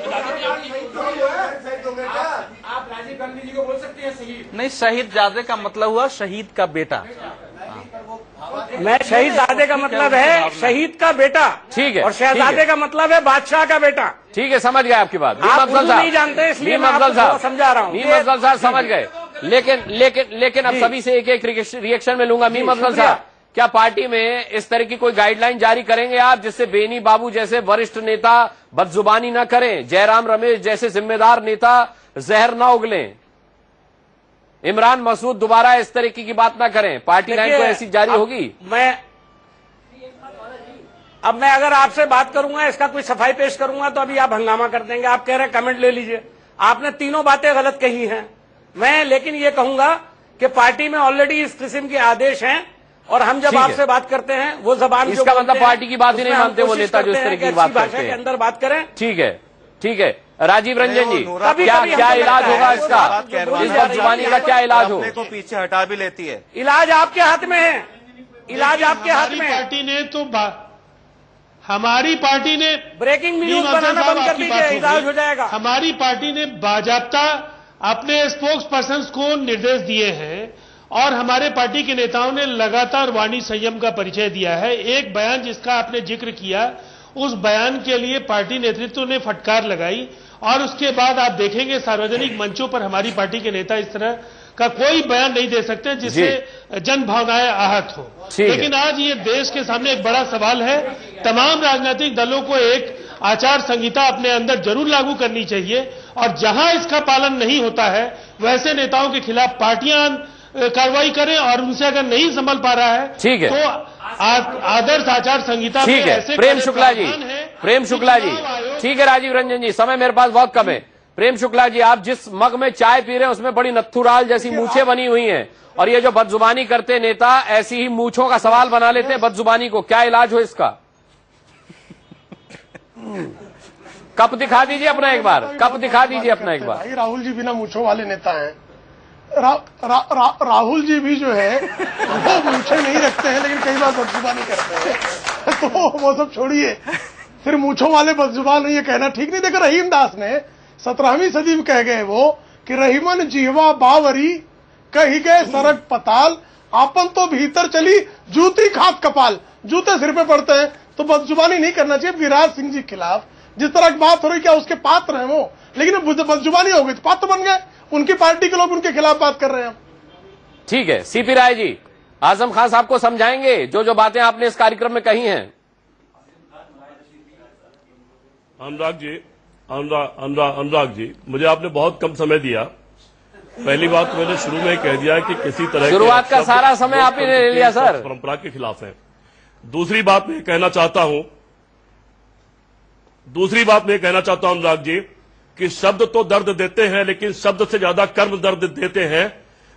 राजीव गांधी जी को बोल सकते हैं शहीद? नहीं, शहीदजादे का मतलब हुआ शहीद का बेटा। मैं शहीदजादे का मतलब है शहीद का बेटा। ठीक है, और शहजादे का मतलब है बादशाह का बेटा। ठीक है, समझ गए आपकी बात। आप नहीं जानते इसलिए मैं आपको समझा रहा हूँ। मीम अफजल साहब समझ गए, लेकिन अब सभी से एक एक रिएक्शन में लूंगा। मीम अफजल साहब, क्या पार्टी में इस तरह की कोई गाइडलाइन जारी करेंगे आप, जिससे बेनी बाबू जैसे वरिष्ठ नेता बदजुबानी न करें, जयराम रमेश जैसे जिम्मेदार नेता जहर न उगलें, इमरान मसूद दोबारा इस तरीके की बात ना करें? पार्टी लाइन को ऐसी जारी होगी? अब मैं अगर आपसे बात करूंगा, इसका कोई सफाई पेश करूंगा तो अभी आप हंगामा कर देंगे। आप कह रहे हैं कमेंट ले लीजिए। आपने तीनों बातें गलत कही हैं। मैं लेकिन ये कहूंगा कि पार्टी में ऑलरेडी इस किस्म के आदेश हैं और हम जब आपसे बात करते हैं वो जबान, इसका मतलब पार्टी की बात ही नहीं मानते वो नेता जो इस तरह की बात करते हैं। के अंदर बात करें। ठीक है, राजीव रंजन जी, क्या इलाज होगा इसका? इस बदजुबानी का क्या इलाज हो? को पीछे हटा भी लेती है। इलाज आपके हाथ में है, इलाज आपके हाथ में है। पार्टी ने तो हमारी पार्टी ने ब्रेकिंग न्यूज बनाना बंद कर दीजिए, इलाज हो जाएगा। हमारी पार्टी ने बाजाब्ता अपने स्पोक्स पर्सन को निर्देश दिए हैं और हमारे पार्टी के नेताओं ने लगातार वाणी संयम का परिचय दिया है। एक बयान जिसका आपने जिक्र किया, उस बयान के लिए पार्टी नेतृत्व ने फटकार लगाई और उसके बाद आप देखेंगे सार्वजनिक मंचों पर हमारी पार्टी के नेता इस तरह का कोई बयान नहीं दे सकते जिससे जन भावनाएं आहत हो। लेकिन आज ये देश के सामने एक बड़ा सवाल है। तमाम राजनीतिक दलों को एक आचार संहिता अपने अंदर जरूर लागू करनी चाहिए और जहां इसका पालन नहीं होता है वैसे नेताओं के खिलाफ पार्टियां कार्रवाई करें और उनसे अगर नहीं संभल पा रहा है ठीक है तो आदर्श आचार संहिता ठीक है। प्रेम शुक्ला जी ठीक है। राजीव रंजन जी, समय मेरे पास बहुत कम है। प्रेम शुक्ला जी, आप जिस मग में चाय पी रहे हैं उसमें बड़ी नत्थुराल जैसी मूछें बनी हुई हैं और ये जो बदजुबानी करते नेता ऐसी ही मूछों का सवाल बना लेते हैं बदजुबानी को, क्या इलाज हो इसका? कप दिखा दीजिए अपना एक बार, कप दिखा दीजिए अपना एक बार। राहुल जी बिना मूछों वाले नेता हैं। राहुल जी भी जो है वो मूछे नहीं रखते हैं लेकिन कई बार बदजुबानी करते हैं तो वो सब छोड़िए, फिर मूछों वाले बदजुबान ये कहना ठीक नहीं। देखो रहीम दास ने 17वीं सदी में कह गए वो कि रहीमन जीवा बावरी कही गए सरक पताल, आपन तो भीतर चली जूती खात कपाल। जूते सिर पे पड़ते हैं तो बदजुबानी नहीं करना चाहिए। विराज सिंह जी खिलाफ जिस तरह की बात हो रही, क्या उसके पात्र हैं वो? लेकिन बदजुबानी हो गई तो पात्र बन गए, उनकी पार्टी के लोग उनके खिलाफ बात कर रहे हैं। ठीक है, सीपी राय जी, आजम खान साहब को समझाएंगे जो जो बातें आपने इस कार्यक्रम में कही हैं। अनुराग जी, मुझे आपने बहुत कम समय दिया। पहली बात तो मैंने शुरू में कह दिया कि किसी तरह शुरुआत का सारा समय आप ही ने ले लिया सर। परंपरा के खिलाफ है। दूसरी बात मैं कहना चाहता हूं अनुराग जी कि शब्द तो दर्द देते हैं, लेकिन शब्द से ज्यादा कर्म दर्द देते हैं।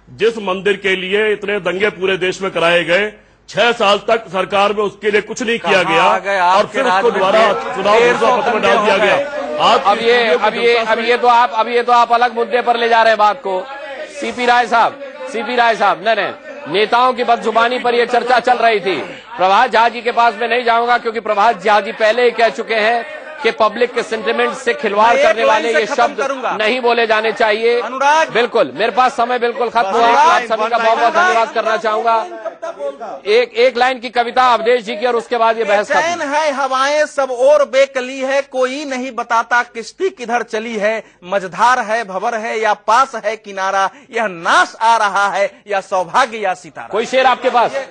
जिस मंदिर के लिए इतने दंगे पूरे देश में कराए गए, 6 साल तक सरकार में उसके लिए कुछ नहीं किया गया और फिर उसको दोबारा चुनाव घोषणा पत्र में डाल दिया गया। अब ये तो आप अलग मुद्दे पर ले जा रहे हैं बात को। सीपी राय साहब, नहीं, नेताओं की बदजुबानी पर यह चर्चा चल रही थी। प्रभात झा जी के पास मैं नहीं जाऊंगा, क्योंकि प्रभात झा जी पहले ही कह चुके हैं कि पब्लिक के सेंटिमेंट से खिलवाड़ करने वाले ये शब्द नहीं बोले जाने चाहिए। बिल्कुल, मेरे पास समय बिल्कुल खत्म हुआ। आप सभी का बहुत बहुत धन्यवाद करना चाहूंगा। एक लाइन की कविता अवधेश जी की, और उसके बाद ये बहस खत्म। है हवाएं सब और बेकली है, कोई नहीं बताता किश्ती किधर चली है। मझधार है भंवर है या पास है किनारा, यह नाश आ रहा है या सौभाग्य या सितारा। कोई शेर आपके पास?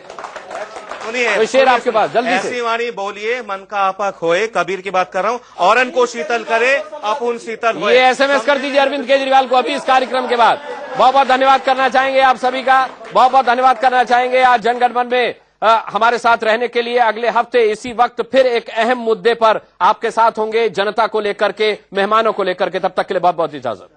कोई शेर आपके पास? जल्दी से। ऐसी वाणी बोलिए मन का आपा खोए, कबीर की बात कर रहा हूँ। औरन को शीतल करे अपुन शीतल होए। ये SMS कर दीजिए अरविंद केजरीवाल को अभी इस कार्यक्रम के बाद। बहुत बहुत धन्यवाद करना चाहेंगे आप सभी का, बहुत बहुत धन्यवाद करना चाहेंगे आज जनगणमन में हमारे साथ रहने के लिए। अगले हफ्ते इसी वक्त फिर एक अहम मुद्दे पर आपके साथ होंगे, जनता को लेकर के, मेहमानों को लेकर के। तब तक के लिए बहुत बहुत इजाजत।